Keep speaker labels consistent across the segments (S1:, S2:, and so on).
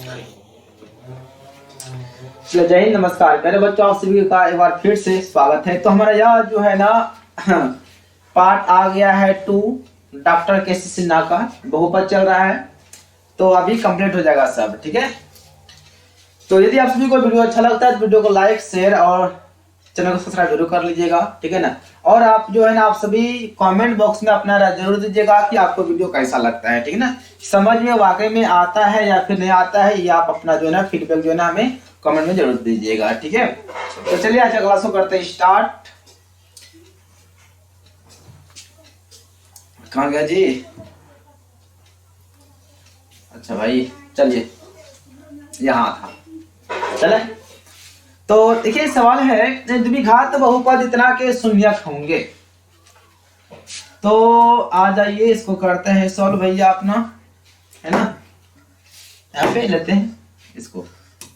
S1: चलो जय हिंद, नमस्कार मेरे बच्चों, आप सभी का एक बार फिर से स्वागत है। तो हमारा यह जो है ना पार्ट आ गया है 2 डॉक्टर केसी सिन्हा का बहुपद चल रहा है, तो अभी कंप्लीट हो जाएगा सब। ठीक है, तो यदि आप सभी को वीडियो अच्छा लगता है तो वीडियो को लाइक शेयर और चैनल को सब्सक्राइब जरूर कर लीजिएगा। ठीक है ना, और आप जो है ना आप सभी कमेंट बॉक्स में अपना राय जरूर दीजिएगा कि आपको वीडियो कैसा लगता है। ठीक है ना, समझ में वाकई में आता है या फिर नहीं आता है, ये आप अपना जो है ना फीडबैक जो है ना हमें कमेंट में जरूर दीजिएगा। ठीक है, तो चलिए आज क्लास को करते हैं स्टार्ट। कहाँ गया जी? अच्छा भाई, चलिए यहाँ था। चले, तो देखिए सवाल है द्विघात बहुपद इतना के शून्यक होंगे। तो आ जाइए इसको करते हैं सॉल्व भैया अपना, है ना। यहाँ पे लेते हैं इसको,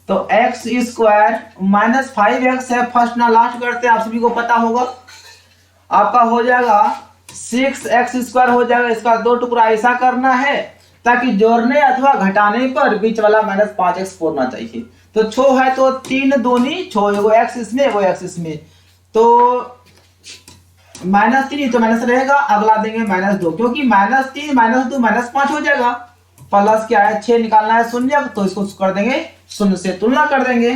S1: तो एक्स स्क्वायर माइनस 5x है, फर्स्ट ना लास्ट करते हैं, आप सभी को पता होगा। आपका हो जाएगा 6x स्क्वायर हो जाएगा। इसका 2 टुकड़ा ऐसा करना है ताकि जोड़ने अथवा घटाने पर बीच वाला माइनस 5x फोड़ना चाहिए। तो छो है तो 3 दूनी छो, एगो x इसमें एगो x इसमें, तो -3 तो माइनस रहेगा, अगला देंगे -2, क्योंकि -3 -2 -5 हो जाएगा। प्लस क्या है 6 निकालना है शून्य, तो इसको कर देंगे शून्य से तुलना कर देंगे।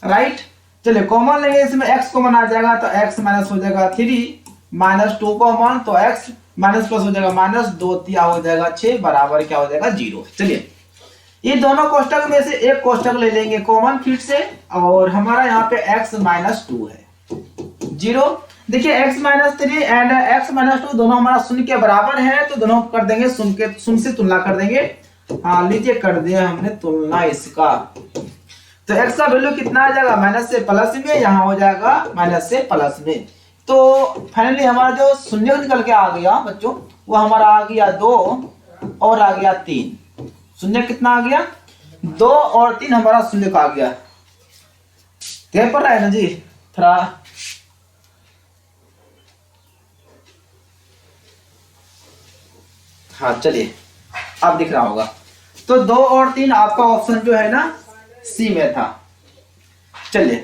S1: राइट, चलिए कॉमन लेंगे, इसमें x कॉमन आ जाएगा तो x माइनस हो जाएगा 3, -2 कॉमन तो x माइनस प्लस हो जाएगा -2, तिया हो जाएगा 6 बराबर क्या हो जाएगा 0। चलिए ये दोनों कोष्टक में से एक कोष्टक ले लेंगे कॉमन फिर से, और हमारा यहाँ पे x -2 है 0। देखिए x -3 एंड x -2 दोनों हमारा शून्य के बराबर है, तो दोनों कर देंगे शून्य से तुलना कर देंगे। हाँ लीजिए कर दिया हमने तुलना इसका, तो x का वैल्यू कितना आ जाएगा माइनस से प्लस में, यहाँ हो जाएगा माइनस से प्लस में। तो फाइनली हमारा जो शून्य निकल के आ गया बच्चों, वो हमारा आ गया 2 और आ गया 3। शून्य कितना आ गया 2 और 3 हमारा शून्य का आ गया। क्या पड़ रहा है ना जी थोड़ा? हाँ चलिए अब दिख रहा होगा। तो 2 और 3 आपका ऑप्शन जो है ना सी में था। चलिए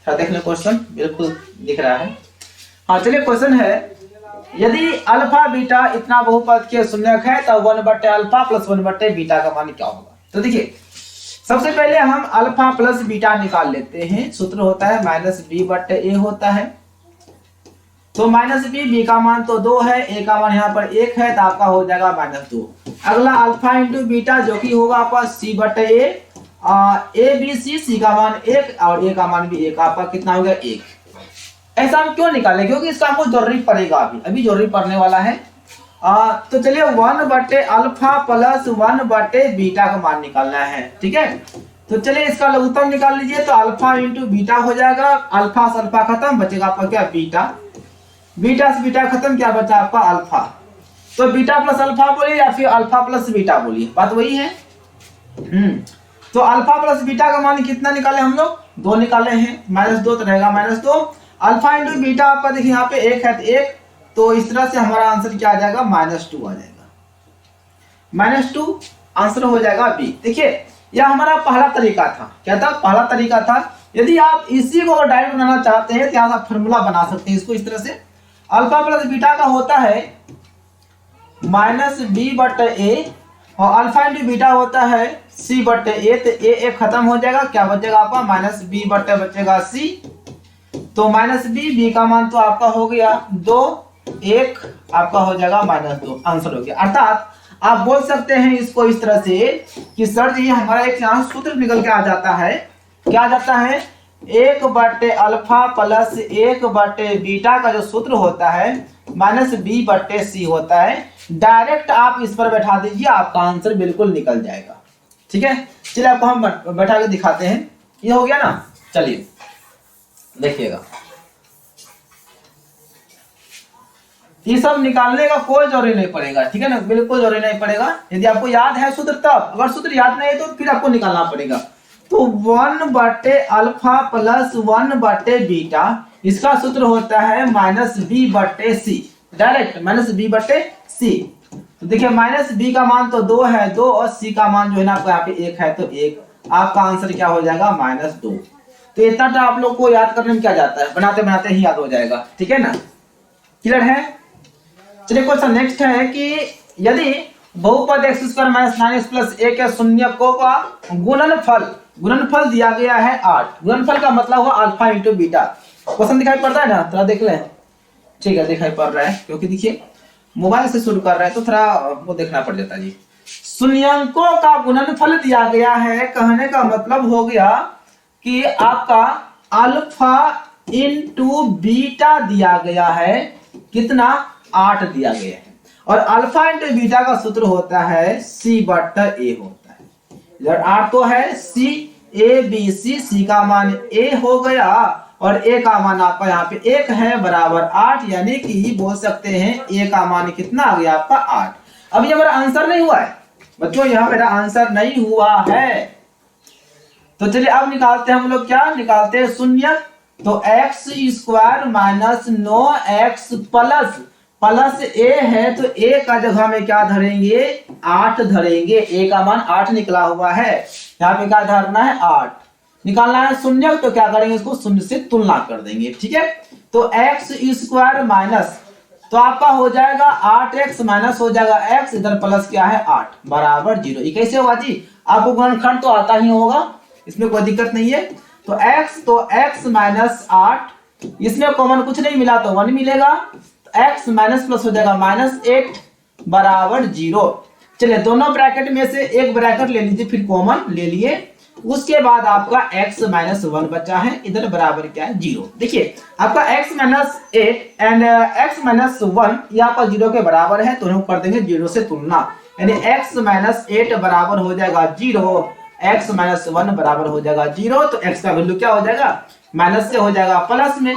S1: थोड़ा देख लें क्वेश्चन, बिल्कुल दिख रहा है। हाँ चलिए क्वेश्चन है, यदि अल्फा बीटा इतना बहुपद के शून्यक है तो 1/अल्फा प्लस 1/बीटा का मान क्या होगा। तो देखिए सबसे पहले हम अल्फा प्लस बीटा निकाल लेते हैं। सूत्र होता है -b/a होता है। तो -b का मान तो 2 है, a का मान यहाँ पर 1 है, तो आपका हो जाएगा -2। अगला अल्फा इंटू बीटा जो कि होगा आपका c/a, a b c का मान 1 और a का मान भी 1, आपका कितना हो गया 1। ऐसा हम क्यों निकाले, क्योंकि इसका हमको जरूरी पड़ेगा, अभी जरूरी पड़ने वाला है। तो चलिए 1/अल्फा प्लस 1/बीटा का मान निकालना है। ठीक है, तो चलिए इसका लघुत्तम निकाल लीजिए। तो अल्फा इंटू बीटा हो जाएगा, अल्फा से अल्फा खत्म, बचेगा आपका क्या बीटा, बीटा से बीटा खत्म, क्या बचा आपका अल्फा। तो बीटा प्लस अल्फा बोलिए या फिर अल्फा प्लस बीटा बोलिए, बात वही है। तो अल्फा प्लस बीटा का मान कितना निकाले हम लोग, 2 निकाले हैं, -2 तो रहेगा -2। अल्फा इंटू बीटा आपका देखिए यहाँ पे 1 है तो 1, तो इस तरह से हमारा आंसर क्या आ जाएगा -2 आ जाएगा, -2 आंसर हो जाएगा बी। देखिए यह हमारा पहला तरीका था। क्या था? पहला तरीका था। यदि आप इसी को डायरेक्ट बनाना चाहते हैं तो यहाँ आप फॉर्मूला बना सकते हैं इसको इस तरह से। अल्फा प्लस बीटा का होता है -b/a और अल्फा इंटू बीटा होता है c/a, तो a खत्म हो जाएगा, क्या बचेगा आपका -b/ बचेगा c। तो -b का मान तो आपका हो गया 2, 1 आपका हो जाएगा -2, आंसर हो गया। अर्थात आप बोल सकते हैं इसको इस तरह से कि सर जी हमारा एक यहाँ सूत्र निकल के आ जाता है, क्या आ जाता है 1/अल्फा प्लस 1/बीटा का जो सूत्र होता है -b/c होता है। डायरेक्ट आप इस पर बैठा दीजिए, आपका आंसर बिल्कुल निकल जाएगा। ठीक है, चलिए आपको हम बैठा के दिखाते हैं। ये हो गया ना, चलिए देखिएगा, ये सब निकालने का कोई जरूरी नहीं पड़ेगा। ठीक है ना, बिल्कुल जरूरी नहीं पड़ेगा। यदि आपको याद है सूत्र तब, अगर सूत्र याद नहीं है तो फिर आपको निकालना पड़ेगा। तो 1/अल्फा प्लस 1/बीटा, इसका सूत्र होता है -b/c, डायरेक्ट -b/c। तो देखिए -b का मान तो 2 है, 2 और c का मान जो है ना आपको यहाँ पे 1 है तो 1, आपका आंसर क्या हो जाएगा -2। तो इतना तो आप लोग को याद करने में क्या जाता है, बनाते बनाते ही याद हो जाएगा, ठीक है ना, क्लियर है। चलिए क्वेश्चन नेक्स्ट है कि यदि बहुपद x² - 9x + 1 के शून्यकों का गुणनफल दिया गया है 8। गुणनफल का मतलब हुआ अल्फा इंटू बीटा। क्वेश्चन दिखाई पड़ रहा है ना, थोड़ा देख लें। ठीक है, दिखाई पड़ रहा है, क्योंकि देखिए मोबाइल से शुरू कर रहे हैं तो थोड़ा वो देखना पड़ जाता है जी। शून्यकों का गुणनफल दिया गया है, कहने का मतलब हो गया कि आपका अल्फा इंटू बीटा दिया गया है, कितना 8 दिया गया है। और अल्फा इंटू बीटा का सूत्र होता है C/A होता है। इधर 8 तो है, C का मान A हो गया और A का मान आपका यहाँ पे 1 है बराबर 8, यानी कि बोल सकते हैं A का मान कितना आ गया आपका 8। अब ये मेरा आंसर नहीं हुआ है बच्चों, यहाँ मेरा आंसर नहीं हुआ है। तो चलिए अब निकालते हैं हम लोग, क्या निकालते हैं शून्य। तो x² - 9x प्लस a है, तो a का जगह में क्या धरेंगे 8 धरेंगे। a का मान 8 निकला हुआ है, यहाँ पे क्या धरना है 8। निकालना है शून्य, तो क्या करेंगे इसको शून्य से तुलना कर देंगे, ठीक है। तो x² माइनस, तो आपका हो जाएगा 8x माइनस हो जाएगा x, इधर प्लस क्या है 8 बराबर 0। ये कैसे होगा जी, आपको गुणनखंड तो आता ही होगा, इसमें कोई दिक्कत नहीं है। तो x माइनस 8, इसमें कॉमन कुछ नहीं मिला तो 1 मिलेगा, तो x माइनस प्लस हो जाएगा -8 बराबर 0। चलिए दोनों ब्रैकेट में से एक ब्रैकेट ले लीजिए, फिर कॉमन ले लिए, उसके बाद आपका x माइनस 1 बचा है, इधर बराबर क्या है 0। देखिए आपका x minus 8 and x minus 1 ये आपका 0 के बराबर है, तो हम कर देंगे 0 से तुलना, यानी x माइनस 8 बराबर हो जाएगा 0, x माइनस 1 बराबर हो जाएगा 0। तो x का वैल्यू क्या हो जाएगा, माइनस से हो जाएगा प्लस में,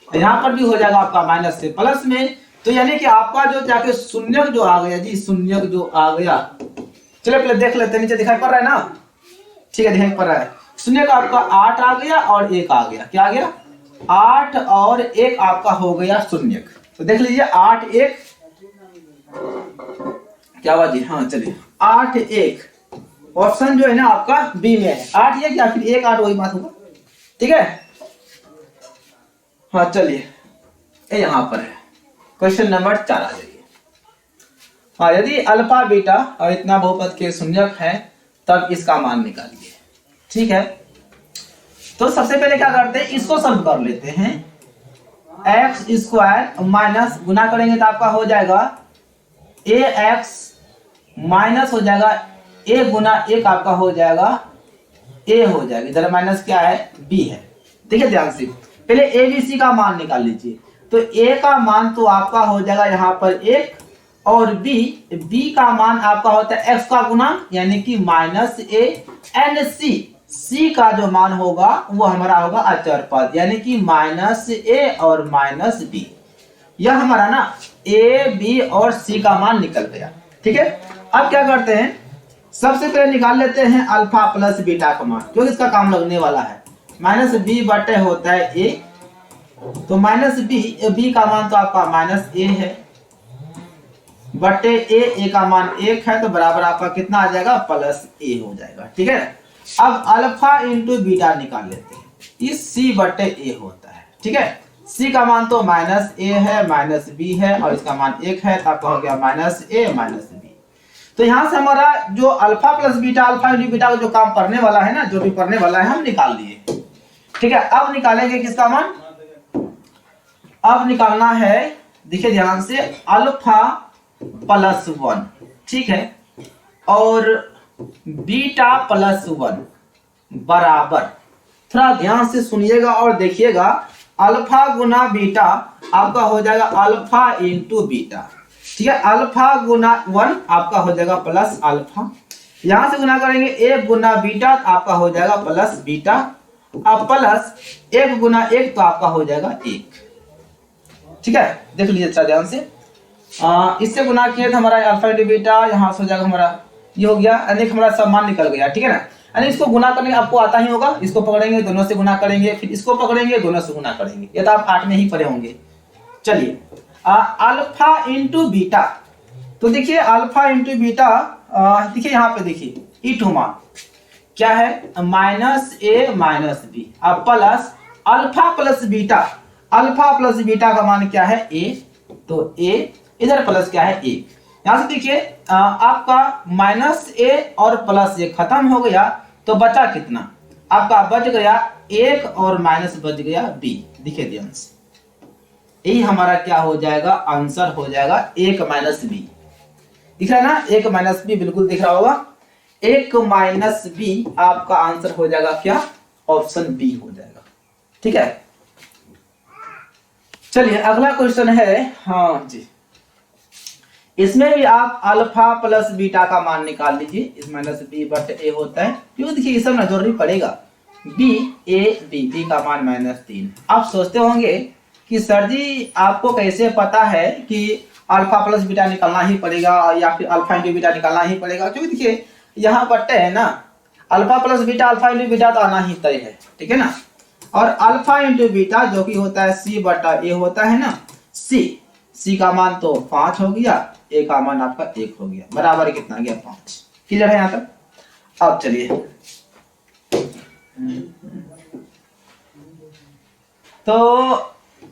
S1: यहाँ पर भी हो जाएगा आपका माइनस से प्लस में। तो यानी कि आपका जो जाके शून्य जो आ गया जी, शून्य जो आ गया, चलिए पहले देख लेते हैं, नीचे दिखाई पड़ रहा है ना, ठीक है दिखाई पड़ रहा है। शून्य का आपका 8 आ गया और 1 आ गया, क्या आ गया 8 और 1 आपका हो गया शून्य। तो देख लीजिए 8 1 क्या हुआ जी, हाँ चलिए 8 1 ऑप्शन जो है ना आपका बी में है, 8 1 या फिर 1 8 वही बात होगा, ठीक है। हाँ चलिए यहाँ पर है क्वेश्चन नंबर 4 आ जाइए। हाँ यदि अल्फा बीटा और इतना बहुपद के शून्यक है तब इसका मान निकालिए, ठीक है। तो सबसे पहले क्या करते हैं, इसको सॉल्व कर लेते हैं। x² माइनस गुना करेंगे तो आपका हो जाएगा ax माइनस हो जाएगा a गुना 1 आपका हो जाएगा a हो जाएगा, इधर माइनस क्या है b है। देखिए ध्यान से पहले a b c का मान निकाल लीजिए। तो a का मान तो आपका हो जाएगा यहाँ पर 1 और b का मान आपका होता है x का गुणांक यानी कि -a एंड c का जो मान होगा वो हमारा होगा अचर पद यानी कि -a और -b। यह हमारा ना a b और c का मान निकल गया, ठीक है। अब क्या करते हैं, सबसे पहले निकाल लेते हैं अल्फा प्लस बीटा का मान, क्योंकि इसका काम लगने वाला है। -b बटे होता है a, तो -b का मान तो आपका -a है बटे a का मान 1 है, तो बराबर आपका कितना आ जाएगा +a हो जाएगा, ठीक है। अब अल्फा इंटू बीटा निकाल लेते हैं, इस c बटे a होता है, ठीक है। c का मान तो -a है -b है और इसका मान 1 है, तो आपका हो गया -a -b। तो यहां से हमारा जो alpha plus beta alpha into beta का जो काम करने वाला है ना, जो भी करने वाला है हम निकाल लिए, ठीक है। अब निकालेंगे किसका मान, अब निकालना है देखिए ध्यान से अल्फा +1, ठीक है, और बीटा +1 बराबर, थोड़ा ध्यान से सुनिएगा और देखिएगा, अल्फा गुना बीटा आपका हो जाएगा अल्फा इंटू बीटा, ठीक है। अल्फा गुना 1 आपका हो जाएगा प्लस अल्फा, यहां से गुना करेंगे 1 गुना बीटा आपका हो जाएगा प्लस बीटा, अब प्लस 1 गुना 1 तो आपका हो जाएगा 1, ठीक है। देख लीजिए अच्छा ध्यान से, इससे गुना किए तो हमारा अल्फा इंटू बीटा यहाँ से हो जाएगा हमारा ये हो गया, यानी हमारा सब मान निकल गया, ठीक है ना। यानी इसको गुना करने आपको आता ही होगा, इसको पकड़ेंगे दोनों से गुना करेंगे, फिर इसको पकड़ेंगे दोनों से गुना करेंगे, ये तो आप 8 में ही पढ़े होंगे। चलिए अल्फा इंटू बीटा, तो देखिए अल्फा इंटू बीटा देखिए यहाँ पे देखिए ईटू मान क्या है माइनस ए माइनस बी, अब plus alpha plus beta, alpha plus beta का मान क्या है ए, तो ए इधर प्लस क्या है ए। यहां से देखिए आपका माइनस ए और प्लस ए खत्म हो गया, तो बचा कितना आपका, बच गया एक और माइनस बच गया बी, दिखे ध्यान से, यही हमारा क्या हो जाएगा आंसर हो जाएगा एक माइनस बी, दिख रहा है ना, एक माइनस बी बिल्कुल दिख रहा होगा, एक माइनस बी आपका आंसर हो जाएगा क्या, ऑप्शन बी हो जाएगा। ठीक है, चलिए अगला क्वेश्चन है, हाँ जी, इसमें भी आप अल्फा प्लस बीटा का मान निकाल लीजिए, इस माइनस बी बट ए होता है, क्यों देखिए ये सब ना जरूरी पड़ेगा, बी ए बी, बी का मान -3। आप सोचते होंगे कि सर जी आपको कैसे पता है कि अल्फा प्लस बीटा निकालना ही पड़ेगा या फिर अल्फा इंटू बीटा निकालना ही पड़ेगा, क्योंकि देखिए यहाँ बट्टे है ना, alpha plus beta alpha into beta तो आना ही तय है, ठीक है ना, और अल्फा इंटू बीटा जो कि होता है सी बटा ए होता है ना, सी का मान तो 5 हो गया, ए का मान आपका 1 हो गया, बराबर कितना गया 5। क्लियर है यहाँ तक। अब चलिए तो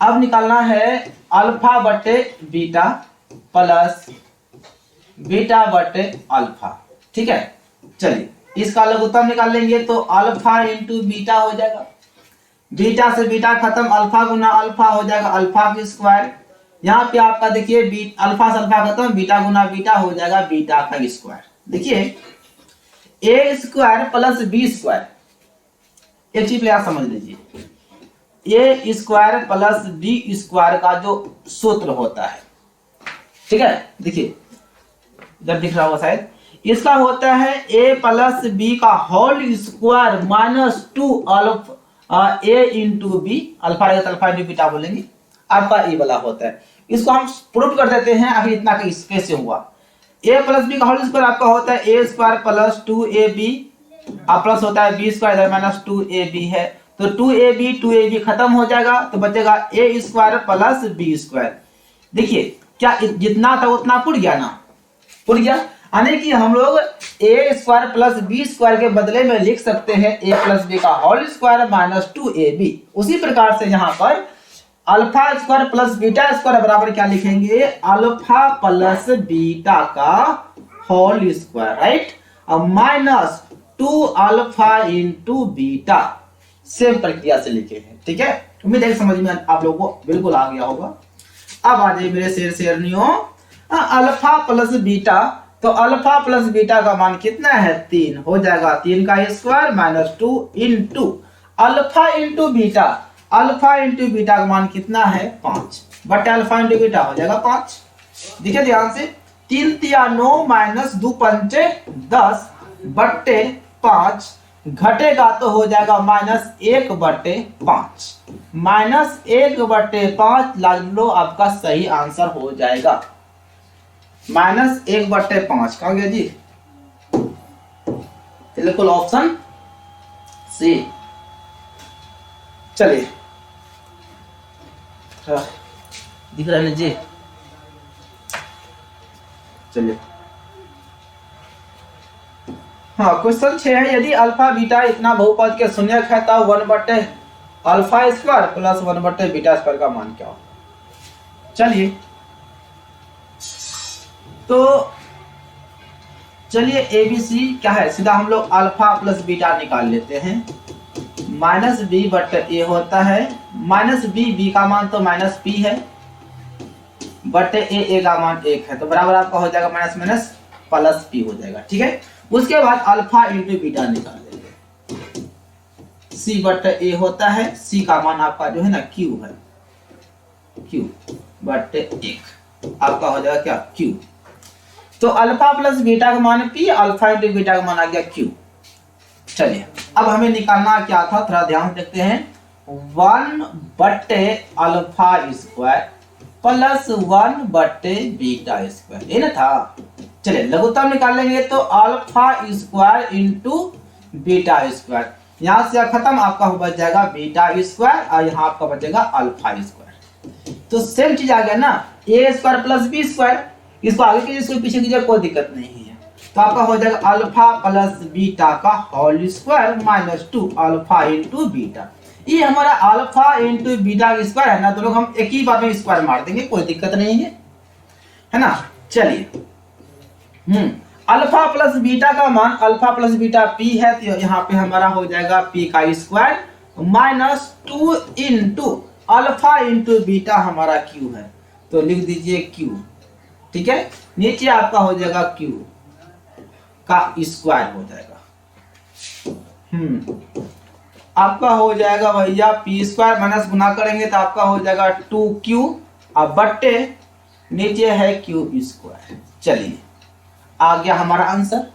S1: अब निकालना है अल्फा बटे बीटा प्लस बीटा बटे अल्फा, ठीक है। चलिए इसका लघुत्तम निकाल लेंगे, तो अल्फा इंटू बीटा हो जाएगा, बीटा से बीटा खत्म, अल्फा गुना अल्फा हो जाएगा अल्फा की स्क्वायर, यहाँ पे आपका देखिए अल्फा से अल्फा खत्म, बीटा गुना बीटा हो जाएगा बीटा का स्क्वायर। देखिए ए स्क्वायर प्लस बी स्क्वायर, एक चीज आप समझ लीजिए, ए स्क्वायर प्लस बी स्क्वायर का जो सूत्र होता है, ठीक है, देखिए इधर दिख रहा होगा शायद, इसका होता है ए प्लस बी का होल स्क्वायर -2 अल्फा ए इंटू बी, अल्फा रहेगा तो अल्फा इंटू बीटा बोलेंगे, आपका ए वाला होता है। इसको हम प्रूफ कर देते हैं, आखिर इतना कैसे हुआ। ए प्लस बी का होल स्क्वायर आपका होता है ए स्क्वायर प्लस 2ab, अब प्लस होता है बी स्क्वायर इधर -2ab है, तो 2ab खत्म हो जाएगा, तो बचेगा ए स्क्वायर प्लस बी स्क्वायर। देखिए क्या जितना था उतना पुर गया ना, पुर गया, यानी कि हम लोग ए स्क्वायर प्लस बी स्क्वायर के बदले में लिख सकते हैं ए प्लस बी का होल स्क्वायर -2ab। उसी प्रकार से यहाँ पर alpha square plus beta square बराबर क्या लिखेंगे, अल्फा प्लस बीटा का होल स्क्वायर, राइट, अब -2 अल्फा इंटू बीटा, सेम प्रक्रिया से लिखे हैं, ठीक है। उम्मीद है समझ में आप लोगों को बिल्कुल आ गया होगा। अब आ जाइए मेरे शेर शेरनियों, अल्फा प्लस बीटा, तो अल्फा प्लस बीटा का मान कितना है 3 हो जाएगा, 3 का square -2 into alpha into beta, alpha into beta का मान कितना है 5 बटे अल्फा इंटू बीटा हो जाएगा 5। देखिए ध्यान से, 3 तिया 9 -2 पंचे 10 बटे 5, घटेगा तो हो जाएगा -1 बटे 5, -1 बटे 5 मान लो आपका सही आंसर हो जाएगा, -1 बटे 5 कहा गया जी, बिल्कुल ऑप्शन सी। चलिए दिख रहा है जी, चलिए हाँ क्वेश्चन 6 है, यदि अल्फा बीटा इतना बहुपद के शून्यक है तब 1 बटे अल्फा स्क्वायर प्लस 1 बटे बीटा स्क्वायर का मान क्या होगा। चलिए तो चलिए ABC क्या है, सीधा हम लोग अल्फा प्लस बीटा निकाल लेते हैं, -b बटे ए होता है, -b का मान तो -p है बटे ए का मान 1 है, तो बराबर आपका हो जाएगा माइनस प्लस p हो जाएगा, ठीक है। उसके बाद अल्फा इंटू बीटा निकाल लेंगे, c बटे ए होता है, c का मान आपका जो है ना q है, q बटे 1 आपका हो जाएगा क्या q, तो अल्फा प्लस बीटा का मान p, अल्फा इंटू बीटा का मान आ गया q। चलिए अब हमें निकालना क्या था, थोड़ा ध्यान देखते हैं, 1 बटे अल्फा स्क्वायर प्लस 1 बटे बीटा स्क्वायर, ये ना था। चलिए लघुत्तम निकाल लेंगे, तो alpha square into beta square, यहां से खत्म, आपका बच जाएगा बीटा स्क्वायर और यहाँ आपका बचेगा अल्फा स्क्वायर, तो सेम चीज आ गया ना, ए स्क्वायर प्लस बी स्क्वायर, इसको आगे कीजिए इसको पीछे कीजिए कोई दिक्कत नहीं है। तो आपका हो जाएगा अल्फा प्लस बीटा का whole square minus 2 alpha into beta. ये हमारा अल्फा इंटू बीटा का स्क्वायर है ना, तो लोग हम एक ही बार में स्क्वायर मार देंगे, कोई दिक्कत नहीं है ना। चलिए अल्फा प्लस बीटा का मान, अल्फा प्लस बीटा पी है, तो यहाँ पे हमारा हो जाएगा पी का square minus 2 into alpha into beta हमारा क्यू है, तो लिख दीजिए क्यू। ठीक है, नीचे आपका हो जाएगा क्यू का स्क्वायर हो जाएगा। आपका हो जाएगा भैया पी स्क्वायर माइनस गुना करेंगे तो आपका हो जाएगा 2q, अब बट्टे नीचे है क्यू स्क्वायर। चलिए आ गया हमारा आंसर।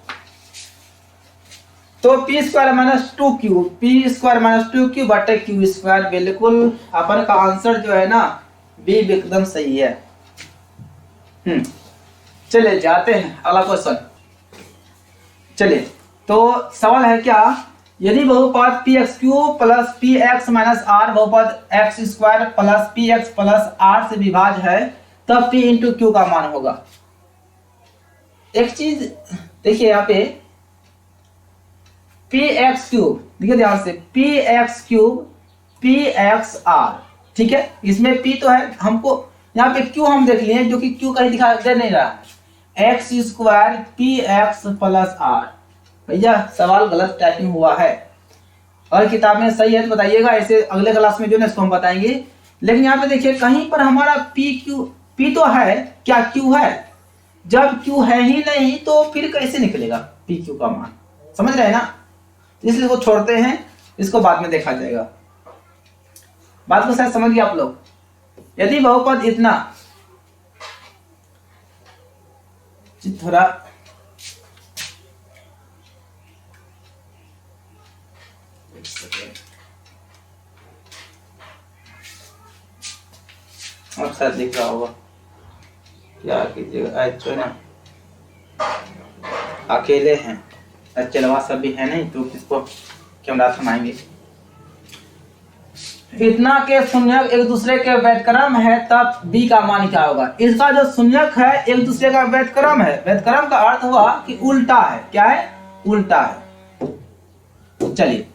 S1: तो P square minus 2q, P square minus 2q बटे क्यू स्क्वायर, बिल्कुल अपन का आंसर जो है ना बी एकदम सही है। चलिए जाते हैं अगला क्वेश्चन। चलिए तो सवाल है क्या, यदि बहुपद p x cube plus p x minus r बहुपद x square plus p x plus r से विभाज्य है तब पी इंटू क्यू का मान होगा। एक चीज देखिए यहाँ पे पी एक्स क्यूब, देखिए ध्यान से P x cube P X R, ठीक है, इसमें पी तो है, हमको यहाँ पे क्यू हम देख लिए जो कि क्यू कहीं दिखा दे नहीं रहा है, X square P x plus R. भैया सवाल गलत टाइपिंग हुआ है, और किताब में सही है तो बताइएगा, ऐसे अगले क्लास में जो है इसको हम बताएंगे। लेकिन यहाँ पे देखिए कहीं पर हमारा पी क्यू, पी तो है, क्या क्यू है? जब क्यू है ही नहीं तो फिर कैसे निकलेगा पी क्यू का मान, समझ रहे हैं ना। इसलिए इसको छोड़ते हैं, इसको बाद में देखा जाएगा। बात को शायद समझ गए आप लोग। यदि बहुपद इतना थोड़ा और शायद दिख रहा होगा, क्या कीजिएगा अच्छा ना, अकेले हैं, चलवा सब भी है नहीं तो किसको कैमरा थमाएंगे। इतना के शून्यक एक दूसरे के व्युत्क्रम है तब बी का मान क्या होगा। इसका जो शून्यक है एक दूसरे का व्युत्क्रम है, व्युत्क्रम का अर्थ हुआ कि उल्टा है, क्या है? उल्टा है। चलिए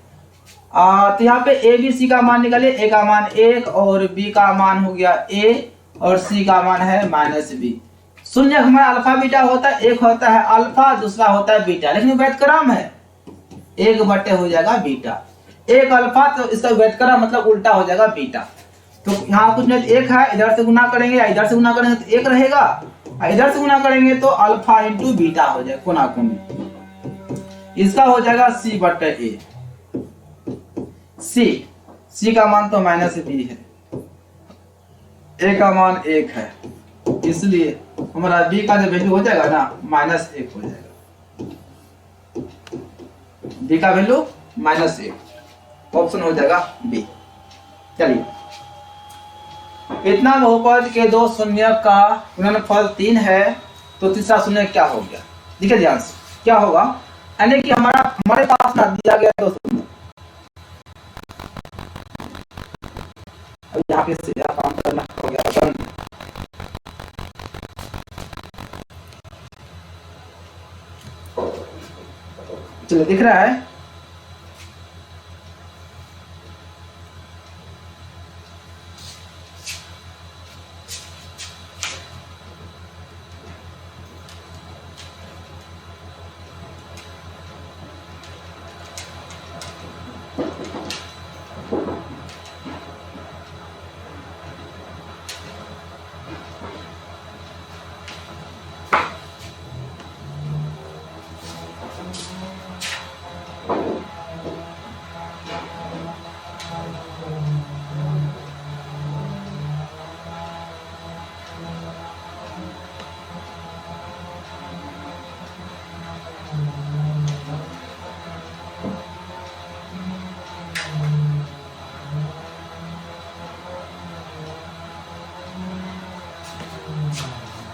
S1: तो यहाँ पे ए बी सी का मान निकालिए, ए का मान 1 और बी का मान हो गया a और सी का मान है माइनस बी। शून्यक हमारा अल्फा बीटा होता है, एक होता है अल्फा दूसरा होता है बीटा, लेकिन व्युत्क्रम है, एक बटे हो जाएगा बीटा, एक अल्फा तो इसका व्युत्क्रम मतलब उल्टा हो जाएगा बीटा। तो यहाँ कुछ नहीं, एक है, इधर से गुना करेंगे या इधर से गुना करेंगे तो एक रहेगा, इधर से गुना करेंगे तो अल्फा इंटू बीटा हो जाएगा, कोना कोनी। इसका हो जाएगा सी बटे ए, सी का मान तो माइनस बी है, ए का मान 1 है, इसलिए हमारा बी का जो वैल्यू हो जाएगा ना -1 हो जाएगा, बी का वैल्यू -1, ऑप्शन हो जाएगा बी। चलिए इतना बहुपद के दो शून्य का गुणनफल 3 है तो तीसरा शून्य क्या हो गया, देखिए ध्यान से क्या होगा, यानी कि हमारे पास ना दिया गया दो शून्य, अब यहाँ पे सीधा काम करना हो गया बंद। चलो दिख रहा है,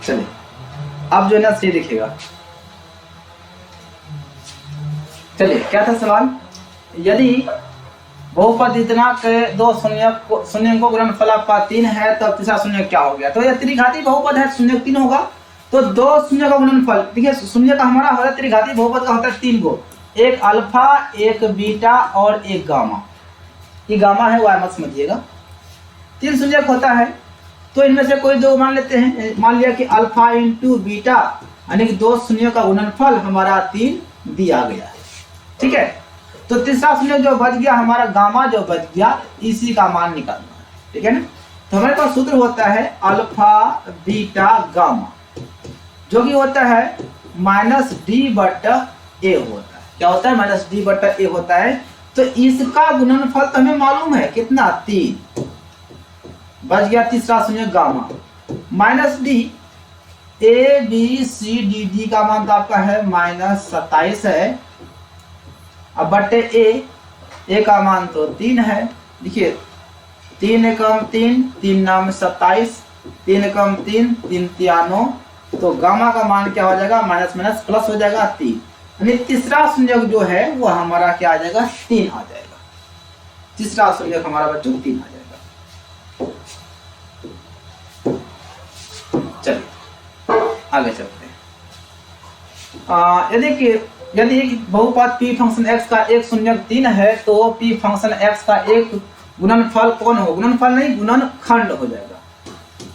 S1: चलिए अब जो है ना सही दिखेगा। चलिए क्या था सवाल, यदि बहुपद इतना के दो शून्य को गुणनफल आपका 3 है तब तीसरा शून्य क्या हो गया। तो यह त्रिघाती बहुपद है, शून्य 3 होगा, तो दो शून्य का गुणनफल, देखिए शून्य का हमारा होता है त्रिघाती बहुपद का होता है 3 गो, एक अल्फा, एक बीटा और एक गामा। ये गामा है, वाई मत समझिएगा। 3 शून्य होता है, तो इनमें से कोई दो मान लेते हैं। मान लिया कि अल्फा इंटू बीटा यानी कि 2 शून्य का गुणनफल हमारा 3 दिया गया है। ठीक है, तो तीसरा शून्य जो बच गया हमारा गामा जो बच गया, इसी का मान निकालना है। ठीक है ना, तो हमारे पास सूत्र होता है अल्फा बीटा गामा, जो कि होता है -d/a होता है। क्या होता है? -d/a होता है। तो इसका गुणनफल तो हमें मालूम है कितना, 3 बच गया। तीसरा शून्य gamma -d, a b c d d का मान तो आपका है -27 है, अब बटे a का मान तो 3 है। देखिए 3 एकम 3, 3 नाम 27, 3 एकम 3, 3 तिया 9, तो गामा का मान क्या हो जाएगा, माइनस माइनस प्लस हो जाएगा 3, यानी तीसरा शून्य जो है वो हमारा क्या आ जाएगा, 3 आ जाएगा। तीसरा शून्य हमारा बच्चों 3 आ जाएगा। चलिए आगे चलते हैं। यदि बहुपद p फंक्शन x का एक शून्य 3 है, तो p फंक्शन x का एक गुणनफल कौन हो, गुणनफल नहीं गुणनखंड हो जाएगा।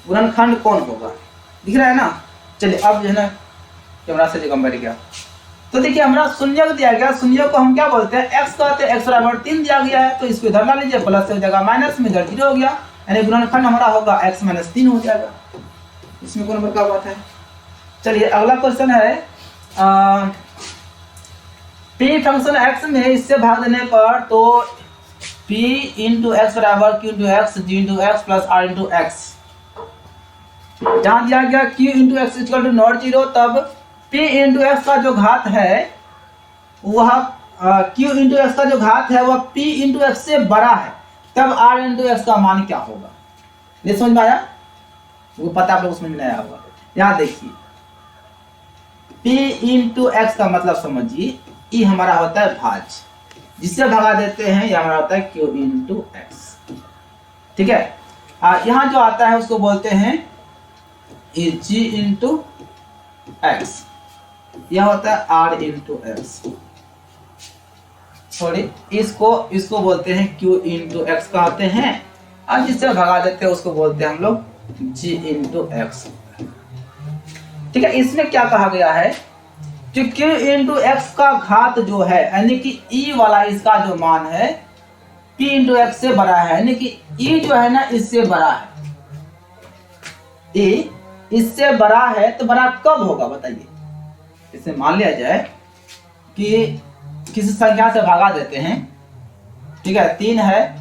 S1: गुणनखंड कौन होगा, दिख रहा है ना। चलिए अब जो है ना कैमरा से कम बैठ गया, तो देखिए हमारा शून्य दिया गया, शून्य को हम क्या बोलते हैं, x कहते हैं। x बराबर 3 दिया गया है, तो इसको इधर ला लीजिए, प्लस हो जाएगा माइनस में, इधर 0 हो गया, यानी गुणनखंड हमारा होगा x - 3 हो जाएगा। इसमें कोई नंबर का बात है। चलिए अगला क्वेश्चन है, p फंक्शन x में इससे भाग देने पर तो p इंटू एक्स बराबर q into X, g into X plus r into X. जहां दिया गया q into X equal to not 0, तब p इंटू एक्स का जो घात है वह q इंटू एक्स का जो घात है वह p इंटू एक्स से बड़ा है, तब r इंटू एक्स का मान क्या होगा। ये समझ में आया, वो पता आप लोग समझ में आया होगा। यहाँ देखिए p इंटू एक्स का मतलब समझिए, ई हमारा होता है भाज्य, जिससे भगा देते हैं, यह हमारा होता है q इंटू एक्स। ठीक है, यहाँ जो आता है उसको बोलते हैं g इंटू एक्स, यह होता है r इंटू एक्स। सॉरी, इसको बोलते हैं q इंटू एक्स कहते हैं, और जिससे भगा देते हैं उसको बोलते हैं हम लोग g इंटू एक्स। ठीक है, इसमें क्या कहा गया है कि q इंटू एक्स का घात जो है, यानी कि e वाला इसका जो मान है p इंटू एक्स से बड़ा है, यानी कि e जो है ना इससे बड़ा है। e इससे बड़ा है, तो बड़ा कब होगा बताइए। इसे मान लिया जाए कि किसी संख्या से भागा देते हैं, ठीक है 3 है,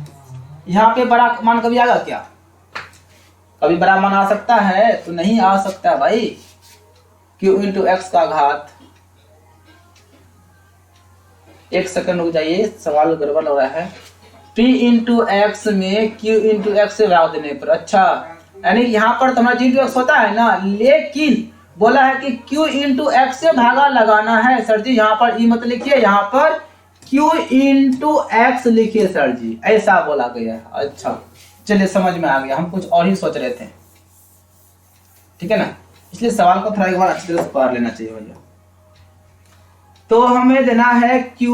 S1: यहाँ पे बड़ा मान कभी आएगा क्या, कभी बड़ा मान आ सकता है, तो नहीं आ सकता है भाई। q इंटू एक्स का घात, एक सेकंड रुक जाइए, सवाल गड़बड़ लग रहा है। p इंटू एक्स में q इंटू एक्स से भाग देने पर, अच्छा यानी यहाँ पर तो हमारा g इंटू एक्स होता है ना, लेकिन बोला है कि q इंटू एक्स से भागा लगाना है। सर जी यहाँ पर e मत लिखिए, यहाँ पर q इंटू एक्स लिखिए सर जी, ऐसा बोला गया है। अच्छा चलिए समझ में आ गया, हम कुछ और ही सोच रहे थे। ठीक है ना, इसलिए सवाल को थोड़ा एक बार अच्छी तरह से पढ़ लेना चाहिए भैया। तो हमें देना है q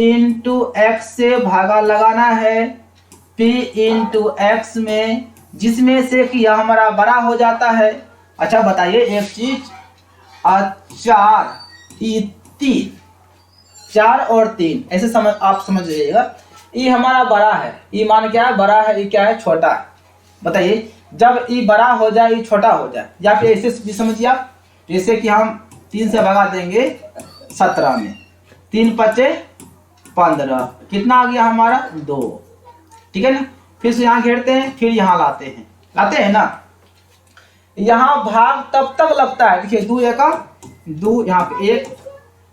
S1: इंटू एक्स से भागा लगाना है p इंटू एक्स में, जिसमें से कि यह हमारा बड़ा हो जाता है। अच्छा बताइए एक चीज, 4 और 3 ऐसे आप समझ लीजिएगा। ये हमारा बड़ा है, ये मान क्या है, बड़ा है, ये क्या है, छोटा है। बताइए जब ये बड़ा हो जाए ये छोटा हो जाए, या फिर ऐसे भी समझिए आप, जैसे कि हम 3 से भगा देंगे 17 में, 3 पचे 15, कितना आ गया हमारा 2। ठीक है ना, फिर से यहाँ घेरते हैं, फिर यहाँ लाते हैं ना। यहाँ भाग तब तक लगता है, देखिए 2 एका 2, यहाँ पे 1,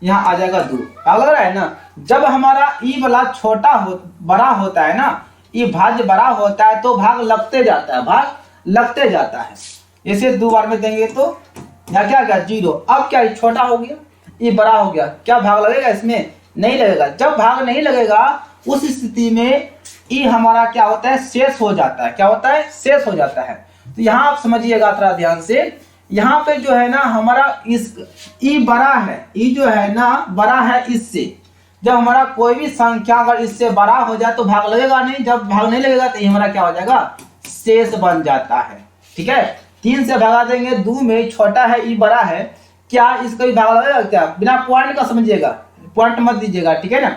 S1: यहाँ आ जाएगा 2। लग रहा है ना, जब हमारा ई वाला बड़ा होता है ना, ये भाज्य बड़ा होता है तो भाग लगते जाता है, भाग लगते जाता है। इसे 2 बार में देंगे तो यहाँ क्या गया 0। अब क्या ये छोटा हो गया, ये बड़ा हो गया, क्या भाग लगेगा इसमें, नहीं लगेगा। जब भाग नहीं लगेगा उस स्थिति में ई हमारा क्या होता है, शेष हो जाता है। क्या होता है, शेष हो जाता है। तो यहाँ आप समझिएगा थोड़ा ध्यान से यहाँ पे जो है ना हमारा इस ई बड़ा है, ई जो है ना बड़ा है इससे। जब हमारा कोई भी संख्या अगर इससे बड़ा हो जाए तो भाग लगेगा नहीं, जब भाग नहीं लगेगा तो ये हमारा क्या हो जाएगा, शेष बन जाता है। ठीक है, 3 से भगा देंगे, 2 में छोटा है ई बड़ा है, क्या इसका भी भाग लगेगा क्या, बिना पॉइंट का समझिएगा, पॉइंट मत दीजिएगा, ठीक है ना।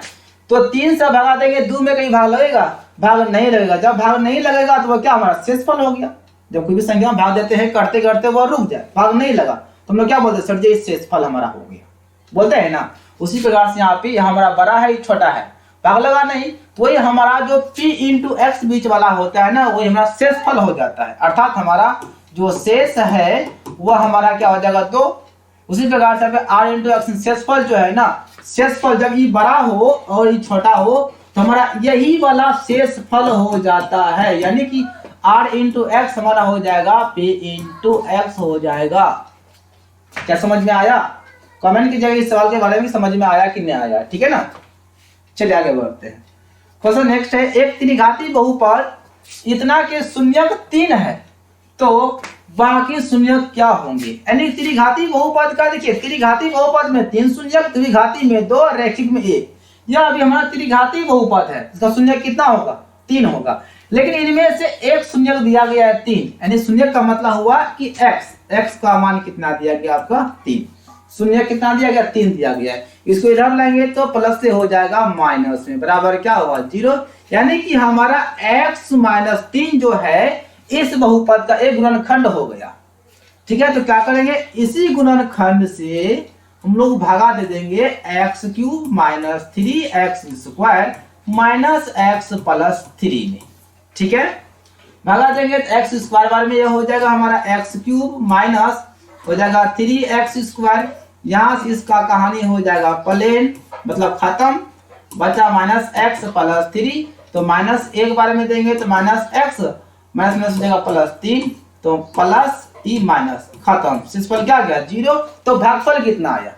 S1: तो 3 से भगा देंगे, 2 में कहीं भाग लगेगा, भाग नहीं लगेगा। जब भाग नहीं लगेगा तो वो क्या हमारा शेषफल हो गया। जब कोई भी संख्या में भाग देते हैं करते करते वो रुक जाए, भाग नहीं लगा, तो हम लोग क्या बोलते हैं, सर जी शेषफल हमारा हो गया, बोलते हैं ना। उसी प्रकार से यहाँ पे हमारा बड़ा है छोटा है, भाग लगा नहीं, तो वही हमारा जो p इंटू एक्स बीच वाला होता है ना, वही हमारा शेषफल हो जाता है। अर्थात हमारा जो शेष है वह हमारा क्या हो जाएगा, तो उसी प्रकार से r इंटू एक्स शेषफल जो है ना, शेषफल जब ये बड़ा हो और ये छोटा हो तो हमारा यही वाला शेषफल हो जाता है। यानी कि r इंटू एक्स हमारा हो जाएगा p इंटू एक्स हो जाएगा। क्या समझ में आया? कमेंट कीजिएगा इस सवाल के बारे में, समझ में आया कि नहीं आया, ठीक है ना। चलिए आगे बढ़ते हैं। क्वेश्चन नेक्स्ट है, एक त्रिघाती बहुपद इतना के शून्यक 3 है तो बाकी शून्यक क्या होंगे। यानी त्रिघाती बहुपद का देखिए, त्रिघाती बहुपद में 3 शून्यक, द्विघाती में 2, रैखिक में 1। यह अभी हमारा त्रिघाती बहुपद है, इसका शून्यक कितना होगा, 3 होगा। लेकिन इनमें से एक शून्यक दिया गया है 3, यानी शून्यक का मतलब हुआ कि x का मान कितना दिया गया आपका 3। शून्य कितना दिया गया, 3 दिया गया है। इसको इधर लाएंगे तो प्लस से हो जाएगा माइनस में, बराबर क्या होगा 0। यानी कि हमारा x माइनस 3 जो है इस बहुपद का एक गुणनखंड हो गया। ठीक है, तो क्या करेंगे, इसी गुणनखंड से हम लोग भागा दे देंगे x cube minus 3x square minus x plus 3 में। ठीक है, भागा देंगे तो x स्क्वायर बार में यह हो जाएगा हमारा x क्यूब माइनस हो जाएगा 3x स्क्वायर। यहाँ से इसका कहानी हो जाएगा प्लेन, मतलब खत्म, बचा माइनस x प्लस 3। तो माइनस एक बार में देंगे तो माइनस x माइनस माइनस हो जाएगा प्लस 3, तो प्लस ई माइनस, खत्म, शेषफल क्या गया 0। तो भागफल कितना आया,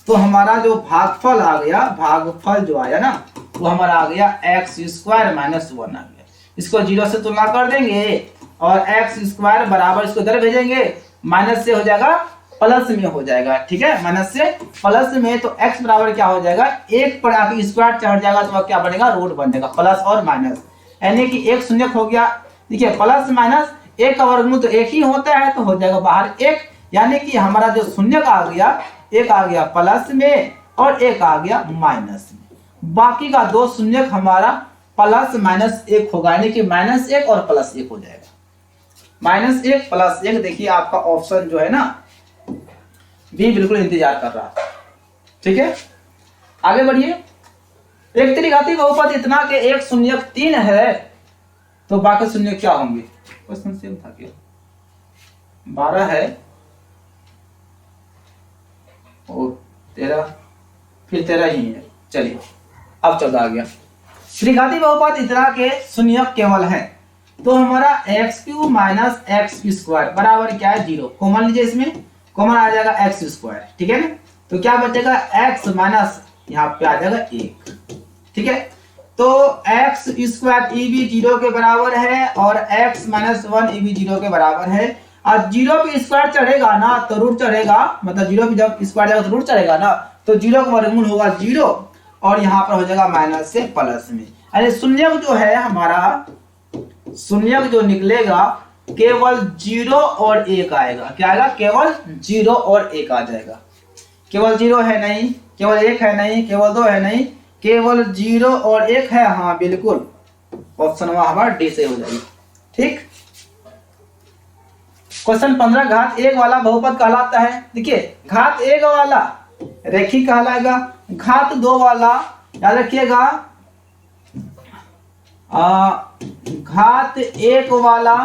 S1: तो हमारा जो भागफल आ गया, भागफल जो आया ना वो हमारा आ गया x स्क्वायर माइनस 1 आ गया। इसको 0 से तुलना कर देंगे और x स्क्वायर बराबर इसको इधर भेजेंगे, माइनस से हो जाएगा प्लस में हो जाएगा। ठीक है, माइनस से प्लस में, तो x बराबर क्या हो जाएगा, 1 पर आके स्क्वायर चढ़ जाएगा तो क्या बनेगा, रूट बन जाएगा, प्लस और माइनस। यानी कि एक शून्यक हो गया। देखिए प्लस माइनस 1 का वर्गमूल तो 1 ही होता है, तो हो जाएगा बाहर 1। यानी कि हमारा जो शून्यक आ गया, एक आ गया प्लस में और एक आ गया माइनस में। बाकी का 2 शून्यक हमारा प्लस माइनस 1 होगा, यानी कि माइनस 1 और प्लस 1 हो जाएगा, माइनस 1 प्लस 1। देखिए आपका ऑप्शन जो है ना भी बिल्कुल इंतजार कर रहा है। ठीक है, आगे बढ़िए। एक त्रिघाती बहुपद इतना के एक शून्यक 3 है तो बाकी शून्य क्या होंगे। क्वेश्चन सेम था क्या, 12 है और 13, फिर 13 ही है। चलिए अब 14 आ गया। त्रिघाती बहुपद इतना के शून्यक केवल है तो हमारा x cube minus x square बराबर क्या है 0। कॉमन लीजिए, इसमें कॉमन आ जाएगा एक्स स्क्वायर। ठीक है ना, तो क्या बचेगा एक्स माइनस यहाँ पे आ जाएगा 1। ठीक है, तो एक्स स्क्वायर ई भी 0 के बराबर है और एक्स माइनस 1 ई भी 0 के बराबर है। और 0 पे स्क्वायर चढ़ेगा ना तो रूट चढ़ेगा, मतलब 0 पे जब स्क्वायर जाएगा तो रूट चढ़ेगा ना, तो 0 का वर्गमूल होगा 0 और यहाँ पर हो जाएगा माइनस से प्लस में। यानी शून्यक जो है हमारा, शून्यक जो निकलेगा केवल 0 और 1 आएगा। क्या आएगा, केवल 0 और 1 आ जाएगा। केवल 0 है नहीं, केवल 1 है नहीं, केवल 2 है नहीं, केवल 0 और 1 है। हाँ बिल्कुल, ऑप्शन वहां हमारा डी से हो जाएगी। ठीक, क्वेश्चन 15 घात 1 वाला बहुपद कहलाता है। देखिए घात 1 वाला रेखिक कहलाएगा, घात 2 वाला याद रखिएगा, घात 1 वाला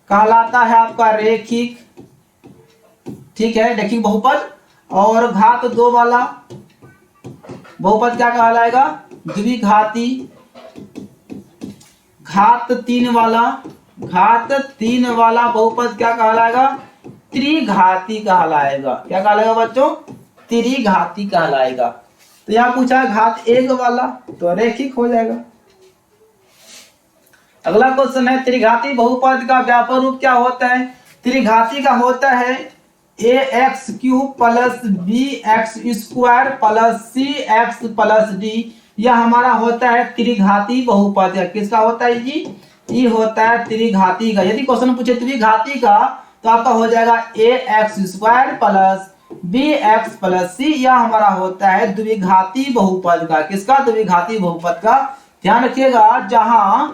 S1: कहलाता है आपका रेखिक। ठीक है, रेखिक बहुपद। और घात 2 वाला बहुपद क्या कहलाएगा, द्विघाती। घात 3 वाला, घात 3 वाला बहुपद क्या कहलाएगा, त्रिघाती कहलाएगा। क्या कहलाएगा बच्चों, त्रिघाती कहलाएगा। तो यहाँ पूछा है घात 1 वाला तो रेखिक हो जाएगा। अगला क्वेश्चन है त्रिघाती बहुपद का व्यापक रूप क्या होता है। त्रिघाती का होता है a x cube plus b x square plus c x plus d. यह हमारा होता है त्रिघाती बहुपद। किसका होता है जी? ये होता है त्रिघाती का। यदि क्वेश्चन पूछे त्रिघाती का तो आपका हो जाएगा a x square plus b x plus c. यह हमारा होता है द्विघाती बहुपद का। किसका? द्विघाती बहुपद का। ध्यान रखिएगा, जहां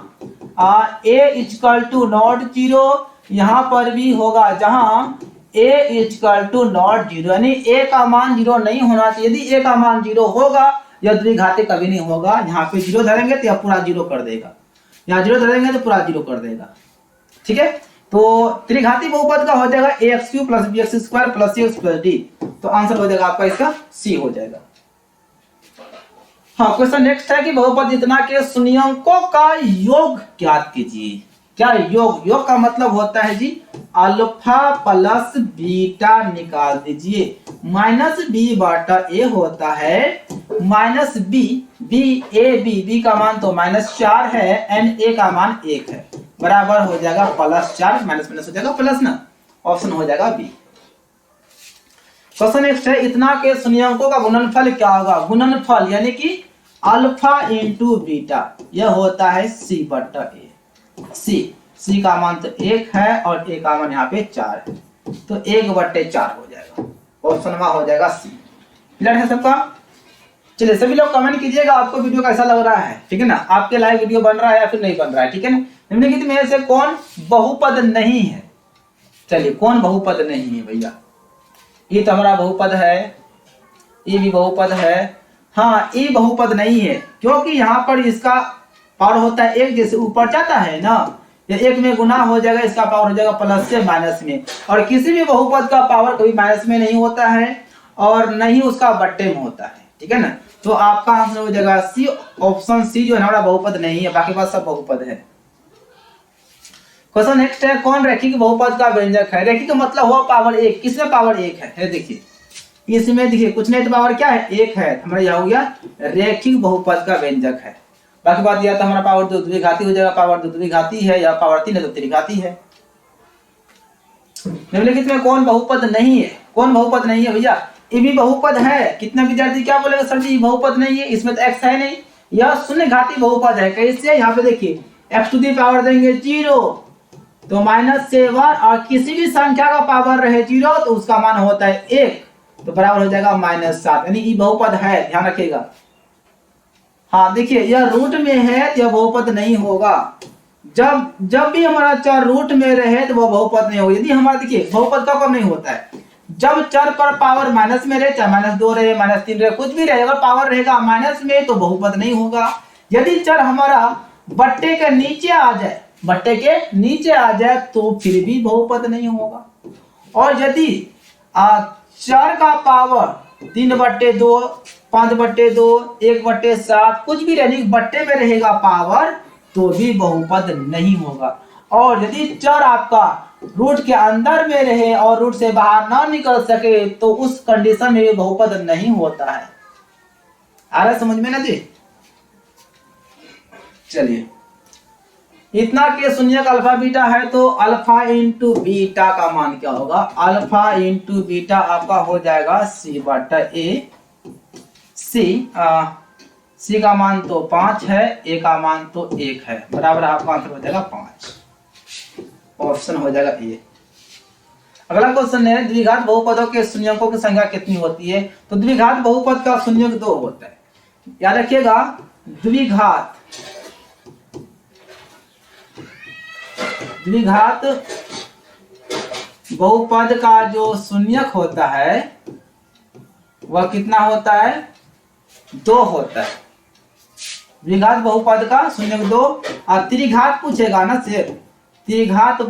S1: ए इक्वल टू नॉट जीरो, यहां पर भी होगा जहां ए इक्वल टू नॉट जीरो, यानी ए का मान जीरो नहीं होना चाहिए। यदि ए का मान जीरो होगा यह द्विघाती कभी नहीं होगा। यहाँ पे जीरो धरेंगे तो यह पूरा जीरो कर देगा, यहाँ जीरो धरेंगे तो पूरा जीरो कर देगा। ठीक है, तो त्रिघाती बहुपद का हो जाएगा a x cube plus b x square plus c x plus d. तो आंसर हो जाएगा आपका इसका सी हो जाएगा। हाँ, क्वेश्चन नेक्स्ट है कि बहुपद इतना के शून्यंकों का योग ज्ञात कीजिए। क्या योग? योग का मतलब होता है जी अल्फा प्लस बीटा निकाल दीजिए। माइनस बी बाटा ए होता है minus B, B A B, B का मान तो -4 है, एन ए का मान 1 है, बराबर हो जाएगा +4, माइनस माइनस हो जाएगा प्लस ना। ऑप्शन हो जाएगा बी। क्वेश्चन नेक्स्ट है इतना के शून्यंकों का गुणनफल क्या होगा? गुणनफल यानी कि अल्फा इंटू बीटा, यह होता है सी बटा ए। सी का मान तो 1 है और ए का मान यहाँ पे 4 है, तो 1/4 हो जाएगा। ऑप्शन में हो जाएगा सी। क्लियर है सबका? चलिए सभी लोग कमेंट कीजिएगा आपको वीडियो कैसा लग रहा है। ठीक है ना, आपके लाइव वीडियो बन रहा है या फिर नहीं बन रहा है। ठीक है ना, निम्नलिखित में से कौन बहुपद नहीं है? चलिए, कौन बहुपद नहीं है भैया? ये तो हमारा बहुपद है, ये भी बहुपद है। हाँ, ये बहुपद नहीं है क्योंकि यहाँ पर इसका पावर होता है 1, जैसे ऊपर जाता है ना, ये 1 में गुना हो जाएगा, इसका पावर हो जाएगा प्लस से माइनस में। और किसी भी बहुपद का पावर कभी माइनस में नहीं होता है और नहीं उसका बट्टे में होता है। ठीक है ना, तो आपका आंसर हो जाएगा सी। ऑप्शन सी जो है हमारा बहुपद नहीं है, बाकी बात सब बहुपद है। क्वेश्चन नेक्स्ट है कौन रैखिक बहुपद का व्यंजक है? रैखिक का मतलब हुआ पावर 1। किसमें पावर 1 है? देखिए इसमें, देखिए कुछ नहीं तो पावर क्या है? 1 है। हमारा यह हो गया रैखिक बहुपद का व्यंजक है। बाकी बात यह तो हमारा पावर 2 द्विघाती हो जाएगा, पावर 2 द्विघाती है, या पावर 3 है तो त्रिघाती है। निम्नलिखित में कौन बहुपद नहीं है? कौन बहुपद नहीं है भैया? ये भी बहुपद है। कितने विद्यार्थी क्या बोलेगा सर जी बहुपद नहीं है, इसमें तो एक्स है नहीं। यह शून्यघाती बहुपद है। कैसे? यहाँ पे देखिए एक्स टू दी पावर देंगे 0 तो -7, और किसी भी संख्या का पावर रहे 0 तो उसका मान होता है 1, तो बराबर हो जाएगा -7, यानी ये बहुपद है। ध्यान रखिएगा। हाँ देखिए, यह रूट में है तो यह बहुपद नहीं होगा। जब भी हमारा चर रूट में रहे तो वह बहुपद नहीं होगा। यदि हमारा, देखिए बहुपद कब नहीं होता है? जब चर पर पावर माइनस में रहे, चाहे -2 रहे, -3 रहे, कुछ भी रहे, अगर पावर रहेगा माइनस में तो बहुपद नहीं होगा। यदि चर हमारा बट्टे के नीचे आ जाए, बट्टे के नीचे आ जाए तो फिर भी बहुपद नहीं होगा। और यदि चर का पावर 3/2, 5/2, 1/7 कुछ भी रहने बट्टे में रहेगा पावर तो भी बहुपद नहीं होगा। और यदि चर आपका रूट के अंदर में रहे और रूट से बाहर ना निकल सके तो उस कंडीशन में बहुपद नहीं होता है। आ रहा समझ में ना जी? चलिए, इतना के शून्यक अल्फा बीटा है तो अल्फा इंटू बीटा का मान क्या होगा? अल्फा इंटू बीटा आपका हो जाएगा सी बटा ए। सी का मान तो 5 है, ए का मान तो 1 है, बराबर आपका आंसर हो जाएगा 5। ऑप्शन हो जाएगा ए। अगला क्वेश्चन है द्विघात बहुपदों के शून्यकों की संख्या कितनी होती है? तो द्विघात बहुपद का शून्यक 2 होता है। याद रखिएगा, द्विघात बहुपद का जो शून्यक होता है वह कितना होता है? 2 होता है। द्विघात बहुपद का शून्यक 2। और त्रिघात पूछेगा ना सिर्फ, त्रिघात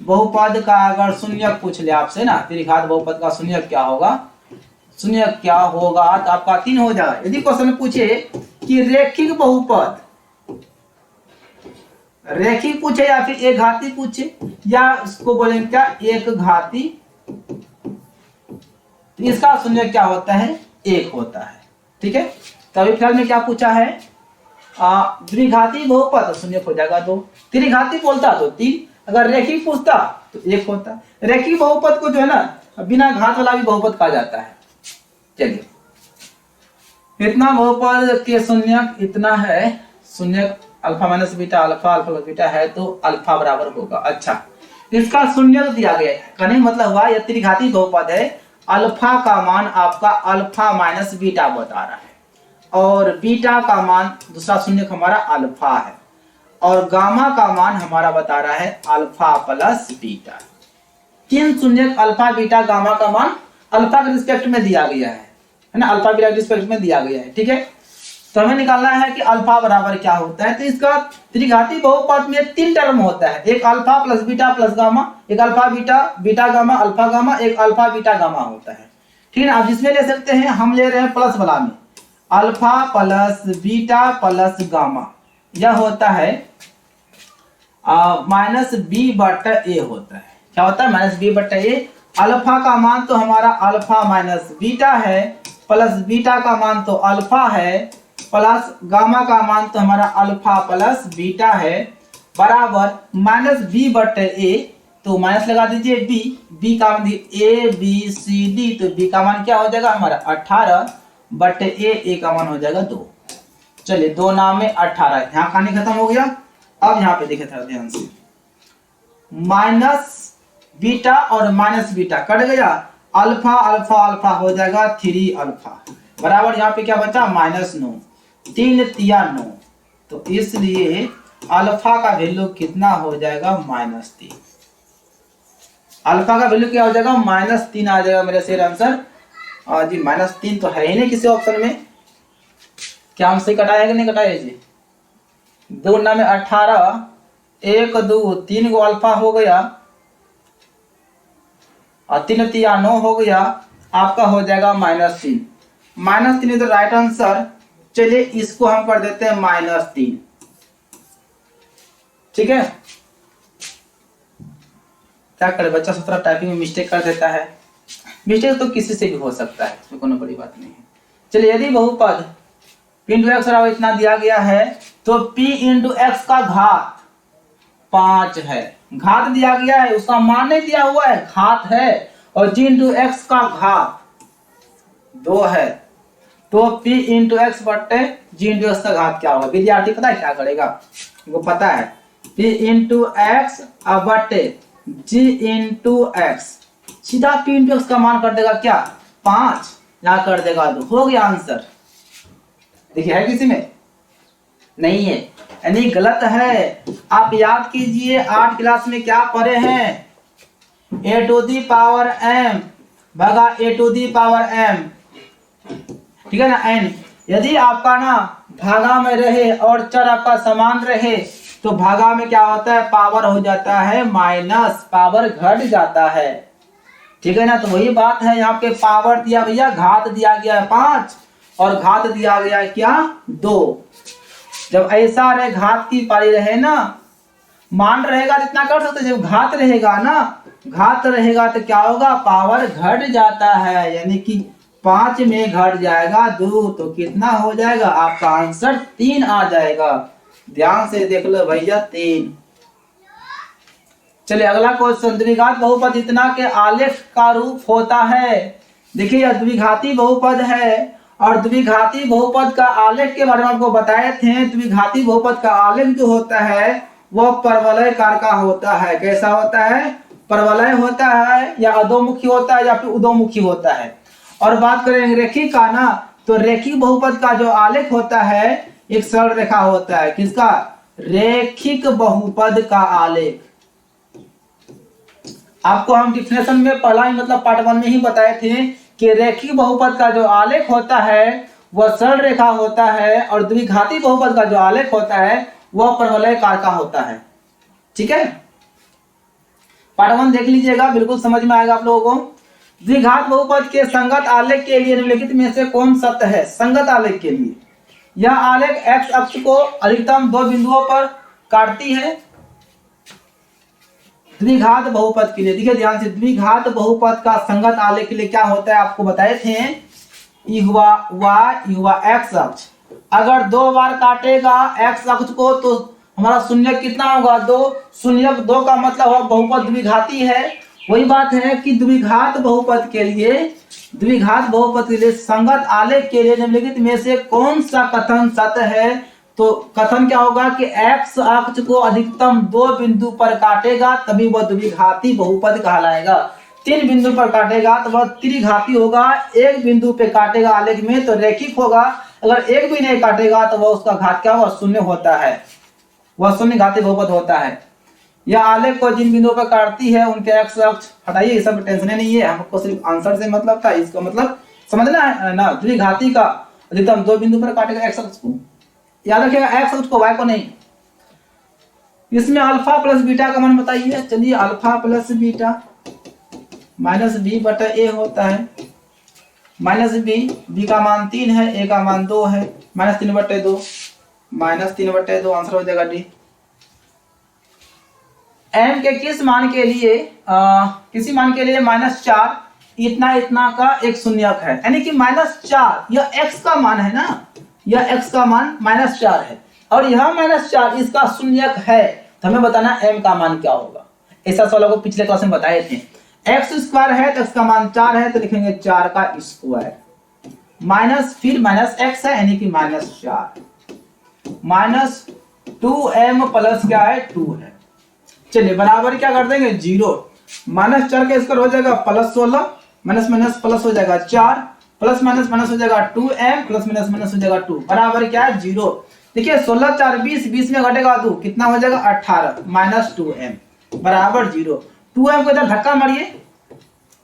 S1: बहुपद का अगर शून्यक पूछ ले आपसे ना, त्रिघात बहुपद का शून्यक क्या होगा? शून्यक क्या होगा तो आपका 3 हो जाएगा। यदि क्वेश्चन में पूछे कि रेखिक बहुपद, रेखिक पूछे या फिर एक घाती पूछे, या इसको बोलेंगे क्या? एक घाती, तो इसका शून्यक क्या होता है? 1 होता है। ठीक है, तो अभी फिलहाल में क्या पूछा है? द्विघाती बहुपद शून्यक हो जाएगा 2, त्रिघाती बोलता तो 3, अगर रेखिक पूछता तो 1 होता। रेखिक बहुपद को जो है ना बिना घात वाला भी बहुपद कहा जाता है। चलिए, इतना बहुपद के शून्यक इतना है, शून्यक alpha minus beta alpha alpha plus beta है तो अल्फा बराबर होगा। अच्छा, इसका शून्य दिया गया है, कहने मतलब हुआ यह त्रिघाती बहुपद है, अल्फा का मान आपका अल्फा माइनस बीटा बता रहा है, और बीटा का मान दूसरा शून्य हमारा अल्फा है, और गामा का मान हमारा बता रहा है अल्फा प्लस बीटा। 3 शून्य अल्फा बीटा गामा का मान अल्फा के रिस्पेक्ट में दिया गया है ना, अल्फा बीटा के रिस्पेक्ट में दिया गया है। ठीक है, तो हमें निकालना है कि अल्फा बराबर क्या होता है। तो इसका त्रिघाती बहुपद में 3 टर्म होता है, एक alpha plus beta plus gamma, एक alpha beta beta gamma alpha gamma, एक अल्फा बीटा गामा होता है। ठीक है, आप जिसमें ले सकते हैं, हम ले रहे हैं प्लस वाला में, alpha plus beta plus gamma, यह होता है माइनस बी बटा ए होता है। क्या होता है? माइनस बी बटा ए। अल्फा का मान तो हमारा अल्फा माइनस बीटा है, प्लस बीटा का मान तो अल्फा है, प्लस गामा का मान तो हमारा अल्फा प्लस बीटा है, बराबर माइनस बी बटे ए, तो माइनस लगा दीजिए बी, बी का मान ए बी सी डी, तो बी का मान क्या हो जाएगा हमारा 18 बटे ए का मान हो जाएगा 2। चलिए 2 नाम में 18, यहाँ कहानी खत्म हो गया। अब यहाँ पे देखे थोड़ा ध्यान से, माइनस बीटा और माइनस बीटा कट गया, अल्फा अल्फा अल्फा हो जाएगा 3 अल्फा, बराबर यहाँ पे क्या बचा -9, 3 तिया 9, तो इसलिए अल्फा का वैल्यू कितना हो जाएगा -3। अल्फा का वैल्यू क्या हो जाएगा -3 आ जाएगा मेरा शेर आंसर। जी -3 तो है ही नहीं किसी ऑप्शन में। क्या हम सही कटाए कि नहीं कटाए जी? 2 में 18, 1 2 3 गो अल्फा हो गया, और 3 तिया 9 हो गया, आपका हो जाएगा -3। -3 तो राइट आंसर। चलिए इसको हम कर देते हैं -3। ठीक है, क्या करे बच्चा सब टाइपिंग में मिस्टेक कर देता है, मिस्टेक तो किसी से भी हो सकता है, इसमें कोई बड़ी बात नहीं है। चलिए यदि बहुपद p इंटू एक्स बराबर इतना दिया गया है, तो p इंटू एक्स का घात 5 है, घात दिया गया है, उसका मान नहीं दिया हुआ है, घात है, और g इंटू एक्स का घात 2 है, तो p इंटू एक्स बट्टे g इंटू एक्स का घात क्या होगा? विद्यार्थी पता है क्या करेगा? वो पता है, p इंटू एक्स बट्टे g इंटू एक्स, सीधा p इंटू एक्स का मान कर देगा क्या 5, यहाँ कर देगा 2, हो गया आंसर। देखिए है किसी में? नहीं है, यानी गलत है। आप याद कीजिए 8 क्लास में क्या पढ़े हैं, a to the power m भागा a to the power m, ठीक है ना, n। यदि आपका ना भागा में रहे और चर आपका समान रहे, तो भागा में क्या होता है, पावर हो जाता है माइनस, पावर घट जाता है। ठीक है ना, तो वही बात है, यहाँ पे पावर दिया भैया, घात दिया गया है 5 और घात दिया गया है क्या 2। जब ऐसा रहे, घात की पारी रहे ना, मान रहेगा जितना कर सकते, जब घात रहेगा ना, घात रहेगा तो क्या होगा, पावर घट जाता है, यानी कि 5 में घट जाएगा 2, तो कितना हो जाएगा आपका आंसर 3 आ जाएगा। ध्यान से देख लो भैया 3। चलिए अगला क्वेश्चन, द्विघात बहुपद इतना के आलेख का रूप होता है। देखिए द्विघाती बहुपद है, और द्विघाती बहुपद का आलेख के बारे में आपको बताए थे। द्विघाती बहुपद का आलेख जो होता है वह परवलयकार का होता है। कैसा होता है? परवलय होता है, या अधोमुखी होता है, या फिर उदोमुखी होता है। और बात करें रेखिक का ना, तो रेखिक बहुपद का जो आलेख होता है एक सरल रेखा होता है। किसका? रेखिक बहुपद का आलेख। आपको हम डिफिनेशन में पहला ही मतलब पार्ट 1 में ही बताए थे कि रेखिक बहुपद का जो आलेख होता है वह सरल रेखा होता है, और द्विघाती बहुपद का जो आलेख होता है वह परवलयकार का होता है। ठीक है, पार्ट 1 देख लीजिएगा, बिल्कुल समझ में आएगा आप लोगों को। द्विघात बहुपद के संगत आलेख के लिए निम्नलिखित में से कौन सत्य है? संगत आलेख के लिए यह आलेख एक्स अक्ष को अधिकतम 2 बिंदुओं पर काटती है। द्विघात बहुपद के लिए देखिए ध्यान से, द्विघात बहुपद का संगत आलेख के लिए क्या होता है आपको बताए थे, ई हुआ y, ई हुआ x अक्ष। अगर 2 बार काटेगा x अक्ष को तो हमारा शून्यक कितना होगा 2। शून्यक 2 का मतलब है बहुपद द्विघाती है। वही बात है कि द्विघात बहुपद के लिए संगत आलेख के लिए निम्नलिखित में से कौन सा कथन सत्य है। तो कथन क्या होगा कि x अक्ष को अधिकतम 2 बिंदु पर काटेगा तभी वह द्विघाती बहुपद कहलाएगा। 3 बिंदु पर काटेगा तो वह त्रिघाती होगा। 1 बिंदु पे काटेगा आलेख में तो रैखिक होगा। अगर एक भी नहीं काटेगा तो वह उसका घात क्या होगा 0 होता है, वह शून्य घाती बहुपद होता है। यह आलेख को जिन बिंदुओं पर काटती है उनके x अक्ष हटाइए, ये सब टेंशन नहीं है, हमको सिर्फ आंसर से मतलब था। इसका मतलब समझना है ना, द्विघाती का अधिकतम 2 बिंदु पर काटेगा x अक्ष को, याद रखिएगा x अक्ष को, y को नहीं। इसमें अल्फा प्लस बीटा का मान बताइए। चलिए alpha plus beta minus B बटा ए होता है। माइनस बी का मान 3 है, ए का मान 2 है। माइनस 3/2 आंसर हो जाएगा डी। m के किस मान के लिए किसी मान के लिए -4 इतना का एक शून्यक है, यानी कि -4 यह x का मान है ना, यह x का मान -4 है और यह -4 इसका शून्यक है। तो हमें बताना m का मान क्या होगा। ऐसा सवाल को पिछले क्लास में बताए थे। x² है तो x का मान 4 है तो लिखेंगे 4 का स्क्वायर माइनस फिर माइनस x है यानी कि -4 माइनस 2m प्लस क्या है 2 है। चलिए बराबर क्या कर देंगे 0। -4 का स्क्वायर हो जाएगा +16 माइनस माइनस प्लस हो जाएगा 4 प्लस माइनस माइनस हो जाएगा 2m प्लस माइनस माइनस हो जाएगा 2 बराबर क्या है 0। देखिए 16 4 20 20 में घटेगा 2 कितना हो जाएगा 18 माइनस 2m बराबर 0। 2m को इधर धक्का मारिए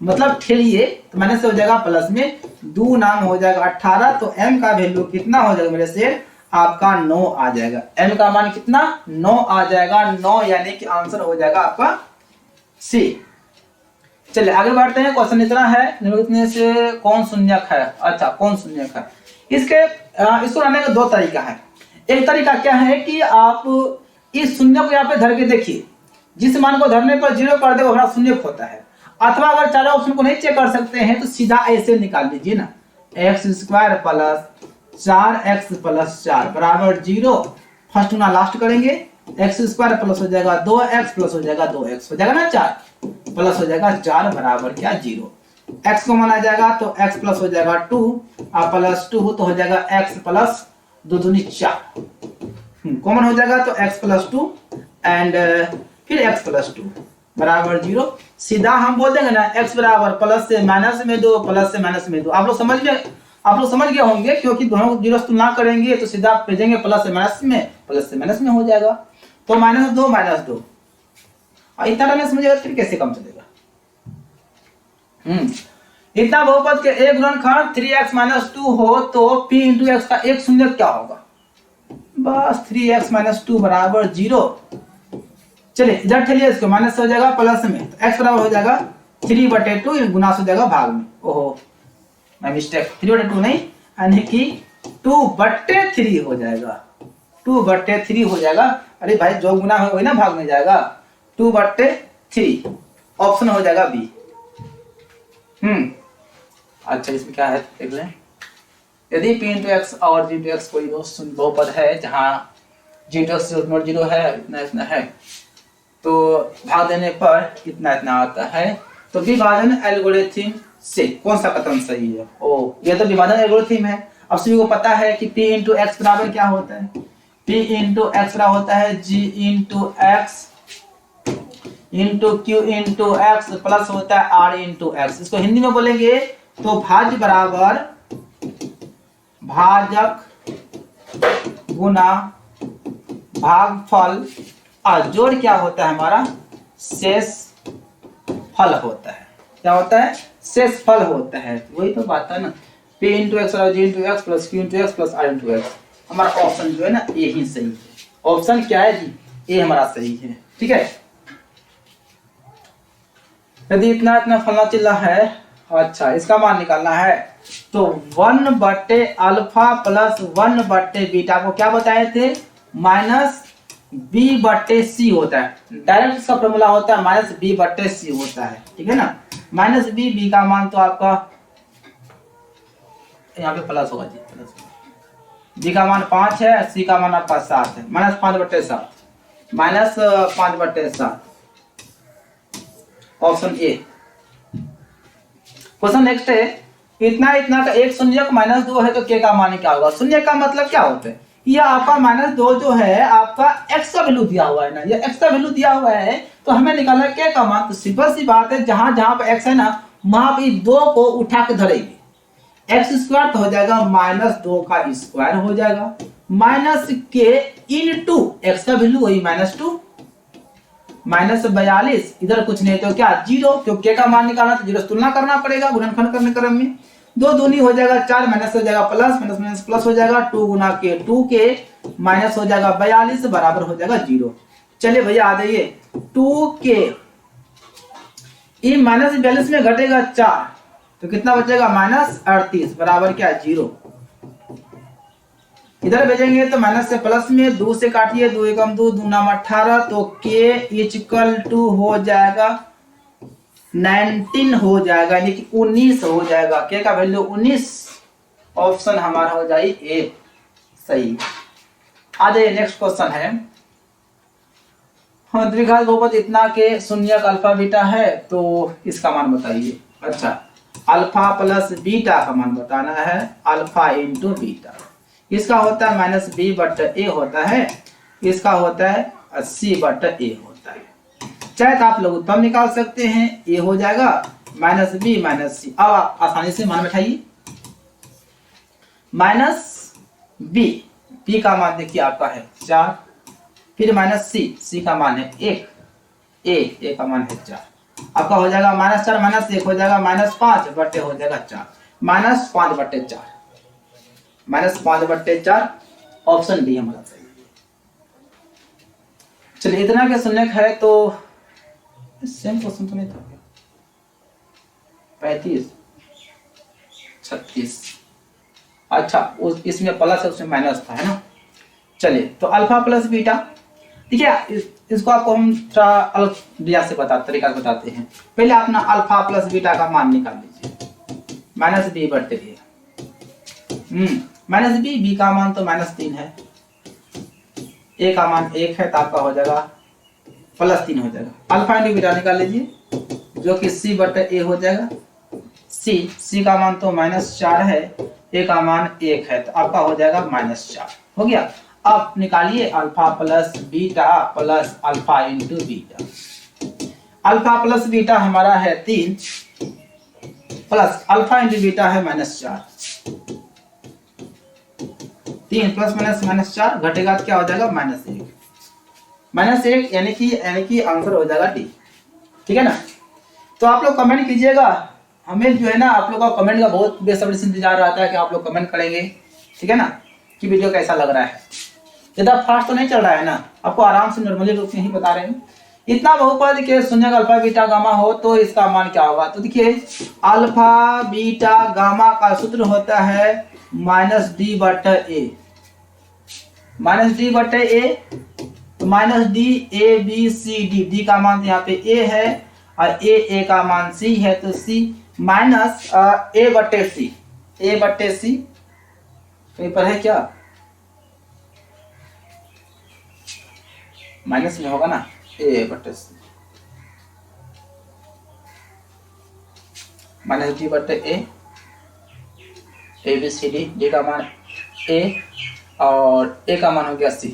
S1: मतलब ठेलिए तो माइनस से हो जाएगा प्लस में 2 नाम हो जाएगा 18। तो m का वैल्यू कितना हो जाएगा मेरे से आपका 9 आ जाएगा। m का मान कितना 9 आ जाएगा। 9 यानी कि आंसर हो जाएगा आपका सी। चलिए आगे बढ़ते हैं। क्वेश्चन इतना है निम्नलिखित में से कौन शून्यक है। अच्छा कौन शून्यक है, इसको लाने का 2 तरीका है। एक तरीका क्या है कि आप इस शून्य को यहाँ पे धर के देखिए, जिस मान को धरने पर 0 कर दे वो हमारा शून्यक होता है। अथवा अगर चारों ऑप्शन को नहीं चेक कर सकते हैं तो सीधा ऐसे निकाल लीजिए ना, x² प्लस 4x प्लस 4 बराबर 0। फर्स्ट गुना लास्ट करेंगे, x² प्लस हो जाएगा 2x प्लस हो जाएगा 2x हो जाएगा ना 4 प्लस हो जाएगा 4 बराबर क्या 0। x को माना जाएगा तो x प्लस हो जाएगा 2 और प्लस 2 तो हो जाएगा x प्लस 2 दूनी 4 कॉमन हो जाएगा तो x प्लस 2 एंड फिर x प्लस 2 बराबर 0। सीधा हम बोल देंगे ना x बराबर प्लस से माइनस में 2 प्लस से माइनस में 2। आप लोग समझ गए होंगे क्योंकि दोनों जीरो से तुलना करेंगे तो सीधा भेजेंगे प्लस से माइनस में हो जाएगा। तो -2 और इतना रहने समझेगा फिर कैसे कम चलेगा। इतना बहुपद के एक गुणनखंड 3x - 2 हो तो p × x का एक शून्यक क्या होगा, बस 3x - 2 बराबर 0। चलिए इधर ठेलिए इसको, माइनस हो जाएगा प्लस में तो x बराबर हो जाएगा 3/2 गुना हो जाएगा भाग में। ओहो मैं मिस्टेक 3/2 नहीं यानी कि 2/3 हो जाएगा, 2/3 हो जाएगा। अरे भाई जो गुना है वही ना भाग में जाएगा, 2/3 ऑप्शन हो जाएगा बी। अच्छा इसमें क्या है देख लें। यदि p × x और g × x कोई दो बहुपद है जहां g × x 0 है इतना है तो भाग देने पर इतना आता है। तो विभाजन एल्गोरिथम से कौन सा कथन सही है। ओ ये तो विभाजन एल्गोरिथम है। अब सभी को पता है कि p × x बराबर क्या होता है, p × x बराबर होता है g × x q × x plus होता है r × x। इसको हिंदी में बोलेंगे तो भाज्य बराबर भाजक गुना भागफल और जोड़ क्या होता है हमारा शेष फल होता है। क्या होता है शेष फल होता है। वही तो बात है ना, p × x और g × x plus q × x plus r × x। हमारा ऑप्शन जो है ना ये ही सही है। ऑप्शन क्या है जी, ये हमारा सही है। ठीक है, यदि इतना फलना चिल्ला है, अच्छा इसका मान निकालना है तो 1/α प्लस 1/बीटा को क्या बताए थे -b/c होता है। डायरेक्ट इसका फॉर्मूला होता है -b/c होता है। ठीक है ना, -b का मान तो आपका यहाँ पे प्लस होगा जी, प्लस b का मान 5 है, c का मान आपका 7 है, -5/7 -5/7, ऑप्शन ए। क्वेश्चन नेक्स्ट है, इतना इतना का एक शून्य -2 है तो के का मान क्या होगा। शून्य का मतलब क्या होता है, ये आपका -2 जो है आपका एक्स का वैल्यू दिया हुआ है ना, ये एक्स का वैल्यू दिया हुआ है तो हमें निकालना है के का मान। तो सिंपल सी बात है, जहां जहां पर एक्स है ना वहां पे 2 को उठा के धरेंगे, एक्स स्क्वायर तो हो जाएगा -2 का स्क्वायर हो जाएगा, माइनस के इनटू एक्स का वैल्यू वही -2, -42, इधर कुछ नहीं तो क्या 0, क्योंकि के का मान निकालना तो 0 से तुलना करना पड़ेगा गुणनखंड करने क्रम में। 2 दूनी हो जाएगा 4, माइनस हो जाएगा प्लस, माइनस माइनस प्लस हो जाएगा, 2 गुना के 2 के माइनस हो जाएगा 42 बराबर हो जाएगा 0। चलिए भैया आ जाइए, 2 के ये -42 में घटेगा 4 तो कितना बचेगा -38 बराबर क्या 0। इधर भेजेंगे तो माइनस से प्लस में 2 से काटिए, 2 एकम 2, 2 नाम 18, तो के इक्वल टू हो जाएगा 19 हो जाएगा, यानी कि 19 हो जाएगा, के का वैल्यू 19, ऑप्शन हमारा हो जाए ए सही। आ जाइए नेक्स्ट क्वेश्चन है, हाँ द्विघात बहुपद इतना के शून्यक अल्फा बीटा है तो इसका मान बताइए। अच्छा, अल्फा प्लस बीटा का मान बताना है, अल्फा इंटू बीटा, इसका होता है -b/a होता है, इसका होता है c/a होता है। चाहे तो आप लोग उत्तम निकाल सकते हैं, a हो जाएगा -b -c। अब आप आसानी से मान बैठाइए, -b का मान देखिए आपका है 4, फिर -c का मान है 1, a का मान है 4, आपका हो जाएगा -4 -1 हो जाएगा -5/, हो जाएगा 4, -5/4, -5/4, ऑप्शन डी हमारा सही। चलिए इतना क्या शून्य है तो सेम क्वेश्चन तो नहीं था क्या, 35 36, अच्छा उस इसमें प्लस है उसमें माइनस था, है ना। चलिए तो अल्फा प्लस बीटा, ठीक है, इसको आपको हम थोड़ा अलग दिया से तरीका बताते हैं। पहले अपना अल्फा प्लस बीटा का मान निकाल लीजिए, -b/a, -b का मान तो -3 है, a का मान 1 है तो आपका हो जाएगा +3 हो जाएगा। अल्फा इंटू बीटा निकाल लीजिए जो कि c/a हो जाएगा, c का मान तो -4 है, a का मान 1 है तो आपका हो जाएगा -4 हो गया। अब निकालिए alpha plus beta plus alpha into beta, alpha plus beta हमारा है 3 प्लस अल्फा इंटू बीटा है -4, 3 प्लस -4 घटेगा तो क्या हो जाएगा -1, यानी कि आंसर हो जाएगा डी, ठीक है ना। तो आप लोग कमेंट कीजिएगा, हमें जो है ना आप लोग का कमेंट का बहुत बेसब्री से इंतजार रहता है कि आप लोग कमेंट करेंगे, ठीक है ना, कि वीडियो कैसा लग रहा है। ज्यादा फास्ट तो नहीं चल रहा है ना, आपको आराम से नॉर्मली रूप से ही बता रहे हैं। इतना बहुपद के शून्य अल्फा बीटा गामा हो तो इसका मान क्या होगा। तो देखिए अल्फा बीटा गामा का सूत्र होता है -d/a, -d/a, तो -d d का मान यहाँ पे a है और a का मान c है, तो c माइनस a/c कहीं पर है क्या, माइनस में होगा ना, a/c -d/a, ABCD, d का मान a और a का मान हो गया c,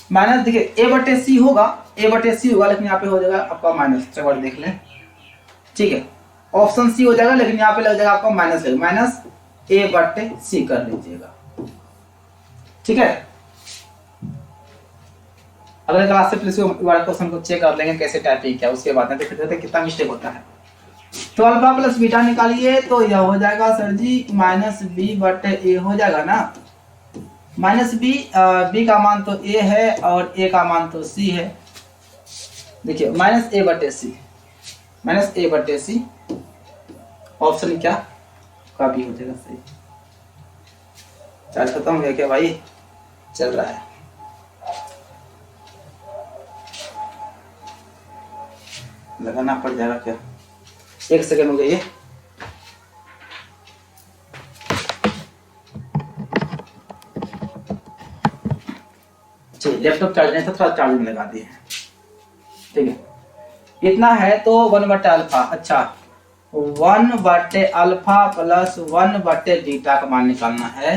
S1: माइनस देखिए a/c होगा, लेकिन यहाँ पे हो जाएगा आपका माइनस, चलो देख लें, ठीक है, ऑप्शन सी हो जाएगा लेकिन यहाँ पे लग जाएगा आपका माइनस a/c कर लीजिएगा, ठीक है। अगले क्लास से फिर क्वेश्चन को चेक कर लेंगे कैसे टाइपिंग क्या, उसके बाद में देखते हैं कितना मिस्टेक होता है। तो अल्फा प्लस बीटा निकालिए तो यह हो जाएगा सर जी -b/a हो जाएगा ना, -b का मान तो a है और a का मान तो c है, देखिए -a/c, ऑप्शन क्या का भी हो जाएगा सही। चार्ज खत्म हो गया क्या भाई, चल रहा है, लगाना पड़ जाएगा क्या, 1 सेकंड हो गई है। चलिए लैपटॉप चार्ज नहीं था, थोड़ा चार्जिंग लगा दिए हैं। ठीक है, इतना है तो 1/अल्फा। अच्छा, 1/अल्फा प्लस 1/बीटा का मान निकालना है।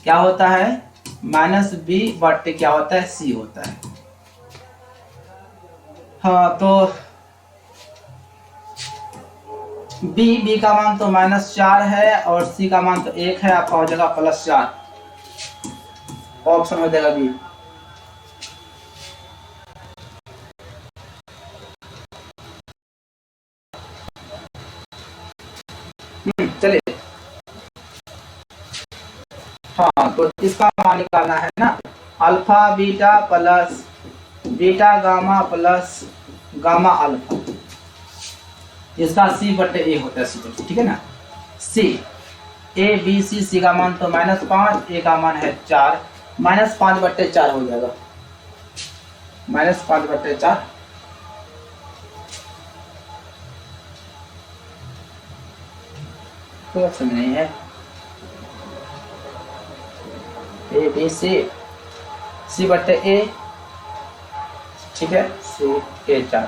S1: क्या होता है? -b/, क्या होता है? c होता है। हाँ, तो b का मान तो -4 है और c का मान तो 1 है, आपका हो जाएगा +4। ऑप्शन हो जाएगा बी। चलिए, हाँ तो इसका मान निकालना है ना, alpha beta plus beta gamma plus gamma alpha, इसका c/a होता है। c/a, ठीक है ना। c a b c का मान तो -5, a का मान है 4, -5/4 हो जाएगा। -5/4 कोई ऑप्शन नहीं है। ए बी सी, c/a, ठीक है, c a 4,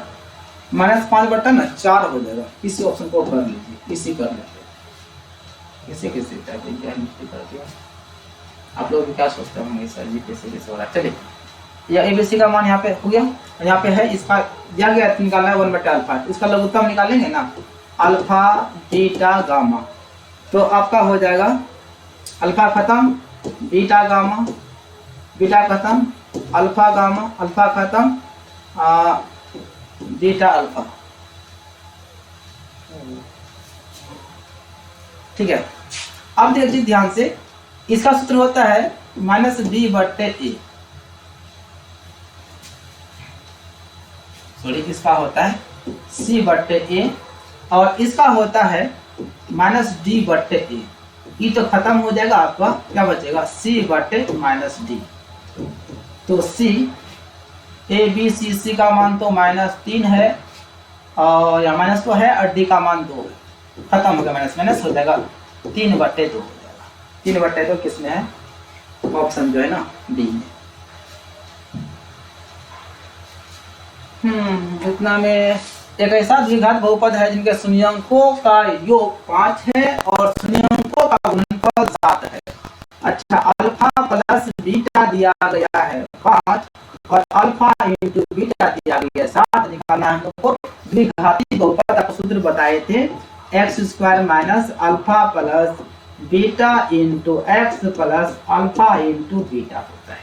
S1: -5/4 हो जाएगा। इसी ऑप्शन को कर लीजिए, इसी कर लीजिए, किसी कर दिया। आप लोग क्या सोचते होंगे सर जी कैसे हो रहा है। चलिए, या एबीसी का मान यहाँ पे हो गया, यहाँ पे है, इसका दिया गया निकालना है 1/अल्फा। इसका लघुत्तम निकालेंगे ना, अल्फा बीटा गामा, तो आपका हो जाएगा अल्फा खत्म, बीटा गामा, बीटा खत्म, अल्फा गामा, अल्फा खत्म, बीटा अल्फा। ठीक है, अब देखिए ध्यान से, इसका सूत्र होता है -b/a, सॉरी इसका होता है c/a और इसका होता है -d/a। ये तो खत्म हो जाएगा, आपका क्या बचेगा? c/-d। तो c a b c का मान तो -3 है और या माइनस तो है और d का मान 2 है, खत्म हो गया, माइनस हो जाएगा, 3/2 हो जाएगा। 3/2 किसमें है? ऑप्शन जो है ना डी में। इतना में एक ऐसा द्विघात बहुपद है जिनके शून्यंकों का योग 5 है और शून्यंकों का गुणनफल 7 है। अच्छा, अल्फा प्लस बीटा दिया गया है 5 और अल्फा इंटू बीटा दिया गया है 7, निकालना है हमको द्विघाती बहुपद। आपको सूत्र बताए थे, x² minus alpha plus beta into X plus alpha into beta होता है।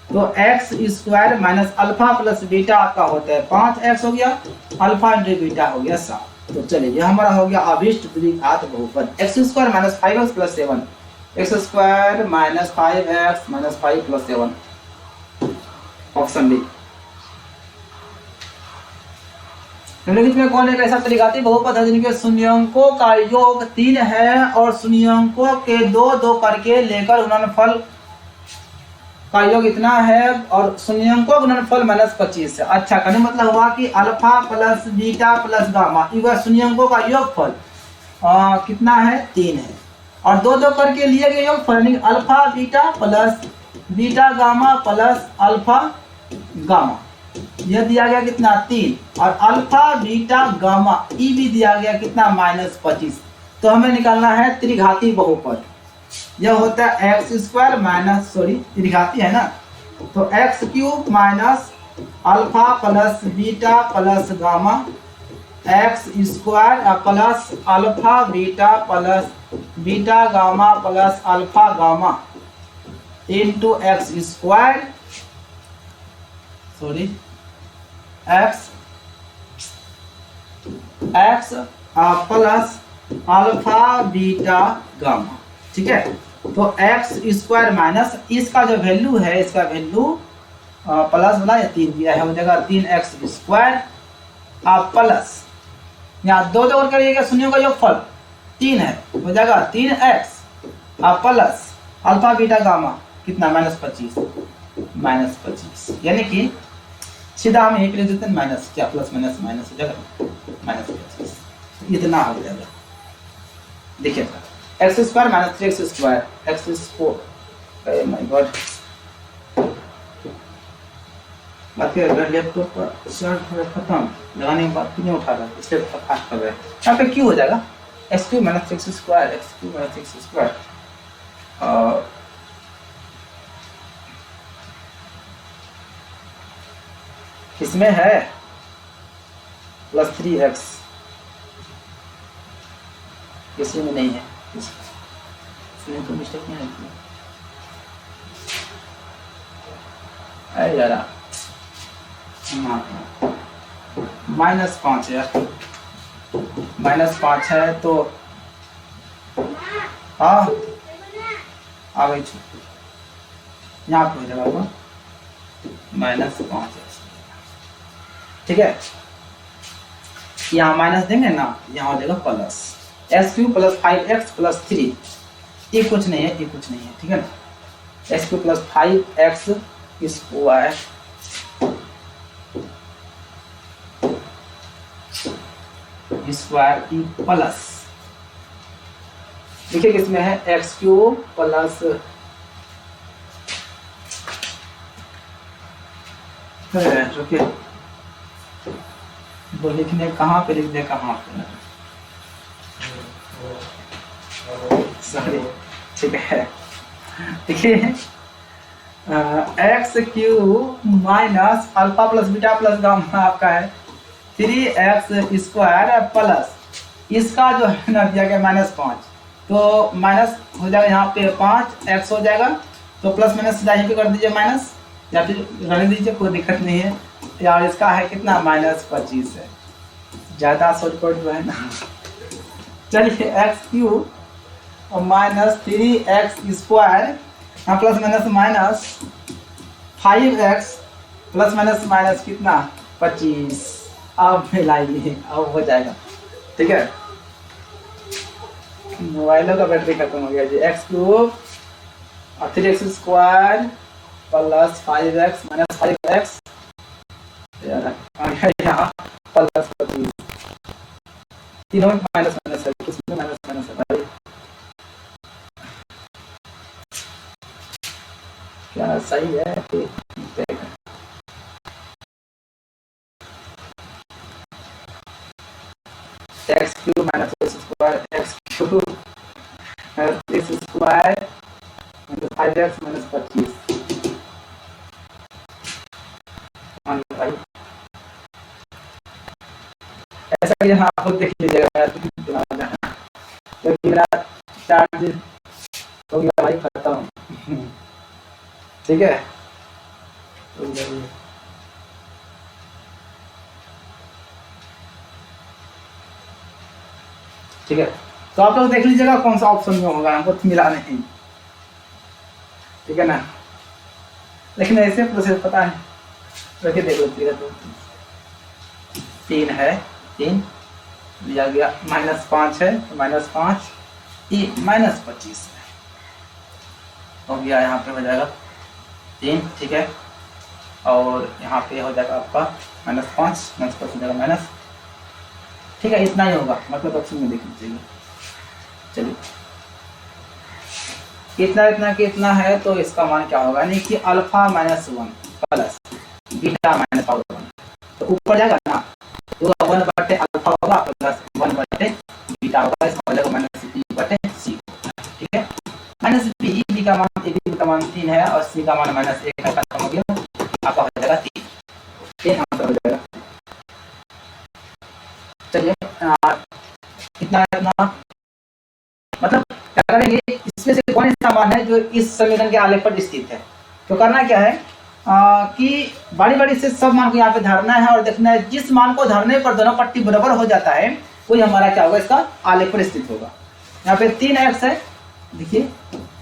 S1: तो x² minus alpha plus beta आपका होता है 5x हो गया, अल्फा इंटू बीटा हो गया 7। तो चलिए, ये हमारा हो गया अभिष्ट द्विघात बहुपद। x² minus 5x plus 7, x² minus 5x minus 5 plus 7, option B. निम्नलिखित में कौन एक ऐसा त्रिघाती बहुपद है जिनके शून्यंकों का योग 3 है और शून्यंकों के 2 करके लेकर गुणनफल का योग इतना है और शून्यंकों गुणनफल -25 है। अच्छा, कहने मतलब हुआ कि alpha plus beta plus gamma, इधर शून्यंकों का योगफल कितना है? 3 है और 2 करके लिए गए योगफल alpha beta plus beta gamma plus alpha gamma, यह दिया गया कितना? 3 और अल्फा बीटा गामा ई भी दिया गया कितना? -25। तो हमें निकालना है त्रिघाती बहुपद। यह होता है x² माइनस, सॉरी त्रिघाती है ना, तो x³ minus alpha plus beta plus gamma x² plus alpha beta plus beta gamma plus alpha gamma into x², sorry x plus alpha beta gamma. ठीक है, तो x² माइनस इसका जो वैल्यू है, इसका वैल्यू प्लस वाला या 3 दिया है, हो जाएगा 3x² प्लस यहाँ 2 जोड़ करिएगा, शून्यों का योगफल 3 है, हो जाएगा 3x plus alpha beta gamma कितना? -25, यानी कि सीधा हम यहीं पे लिख देते हैं माइनस, क्या प्लस माइनस माइनस हो जाएगा -25, इतना हो जाएगा। देखिए x² minus 3x², my God, बात कर अगर लैपटॉप पर चार्ज खत्म लगाने के बाद क्यों उठा रहा है, इसलिए फास्ट कर रहा है। यहाँ पे क्यों हो जाएगा x Q minus x square, x Q minus x square, किसमें है प्लस 3x, किसी में नहीं है, इसमें तो मिस्टेक नहीं है। अरे यार -5 है, -5 है तो हाँ आ गई, यहाँ पे हो जाएगा -5, ठीक है। यहाँ माइनस देंगे ना, यहाँ हो जाएगा plus x cube plus 5x plus 3, ये कुछ नहीं है, ये कुछ नहीं है, ठीक है ना। X cube plus 5x square square की प्लस, देखिए किसमें है एक्स क्यू प्लस रुकिए वो लिखने कहाँ पे लिख दे, कहाँ पे, सॉरी, ठीक है। देखिए x Q minus alpha plus beta plus gamma आपका है 3x स्क्वायर प्लस, इसका जो है ना दिया गया -5, तो माइनस हो जाएगा यहाँ पे 5x हो जाएगा, तो प्लस माइनस यहीं पे कर दीजिए माइनस, या फिर रहने दीजिए, कोई दिक्कत नहीं है यार। इसका है कितना -25 है, ज़्यादा शॉर्टकट जो है ना। चलिए x Q minus 3x square plus minus 5x plus minus कितना 25, अब मिलाइए, अब हो जाएगा, ठीक है। मोबाइलों का बैटरी खत्म हो गया जी। X cube 3x square plus 5x minus 5x यहाँ प्लस 25, तीनों में माइनस माइनस है, किसमें माइनस माइनस है भाई, क्या सही है कि x cube minus x square, x cube x square minus 5x minus 25, ऐसा यहाँ आप देख लीजिएगा, तो मेरा चार्ज हो गया भाई खत्म, ठीक है। ठीक है, तो आप लोग देख लीजिएगा कौन सा ऑप्शन में होगा, हमको मिला नहीं, ठीक है ना। लेकिन ऐसे प्रोसेस पता है, देखिए देख लो, तो 3 है, 3 लिया गया, -5 है तो -5 ये -25 है, हो गया, यहाँ पे हो जाएगा 3, ठीक है। और यहाँ पे हो जाएगा आपका -5 -5 हो जाएगा माइनस, ठीक है। इतना ही होगा, मतलब ऑप्शन में देख लीजिएगा। चलिए इतना कितना है, तो इसका मान क्या होगा, यानी कि अल्फा -1 प्लस बीटा -1, तो ऊपर जाएगा ना, तो 1/, अल्फा होगा प्लस 1/, बीटा होगा, इसका हो जाएगा -b/c, ठीक है। -b, b का मान b का मान 3 है और c का मान -1 है, खत्म हो गया, आपका हो जाएगा 3 आंसर हो जाएगा। चलिए इतना मतलब क्या करेंगे, इसमें से कौन सा मान है जो इस समीकरण के आलेख पर स्थित है, तो करना क्या है कि बारी बारी से सब मान को यहाँ पे धरना है और देखना है, जिस मान को धरने पर दोनों पट्टी बराबर हो जाता है वही हमारा क्या होगा, इसका आलेख पर स्थित होगा। यहाँ पे 3x है, देखिए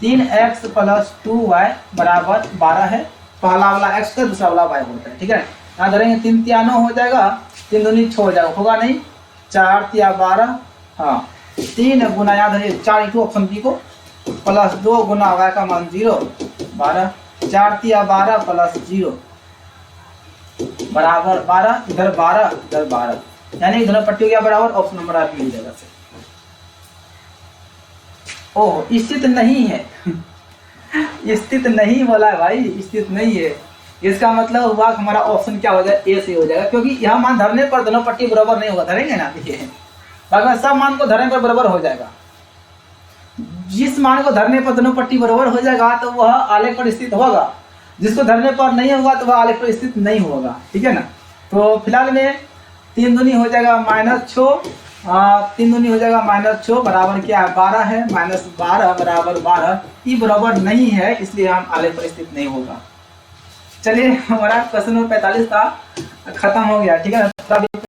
S1: 3x प्लस 2y बराबर 12 है, पहला वाला x है, दूसरा वाला y होता है, ठीक है। यहाँ धरेंगे 3 × 9 हो जाएगा, 3 दूनी 6 हो जाएगा, होगा नहीं, 4 × 12, हाँ 3 गुना, याद है 4 × ऑप्शन बी को, प्लस 2 गुना y का मान 0, 12, 4 × 12 प्लस 0 बराबर 12, इधर 12 इधर 12, यानी दोनों पट्टी हो गया बराबर, ऑप्शन नंबर आप मिल जाएगा से। ओह स्थित नहीं है स्थित नहीं बोला है भाई, स्थित नहीं है। इसका मतलब हुआ कि हमारा ऑप्शन क्या हो जाएगा, ए से हो जाएगा, क्योंकि यहाँ मान धरने पर दोनों पट्टी बराबर नहीं होगा, धरेंगे ना, देखिए बाकी सब मान को धरने पर बराबर हो जाएगा। जिस मान को धरने पर दोनों पट्टी बराबर हो जाएगा तो वह आलेख पर स्थित होगा, जिसको धरने पर नहीं होगा तो वह आलेख पर स्थित नहीं होगा, ठीक है ना। तो फिलहाल में 3 दूनी हो जाएगा -6, 3 दूनी हो जाएगा -6 बराबर क्या है, 12 है, -12 बराबर 12, ई बराबर नहीं है, इसलिए हम आलेख पर स्थित नहीं होगा। चलिए हमारा क्वेश्चन नंबर 45 का खत्म हो गया, ठीक है ना।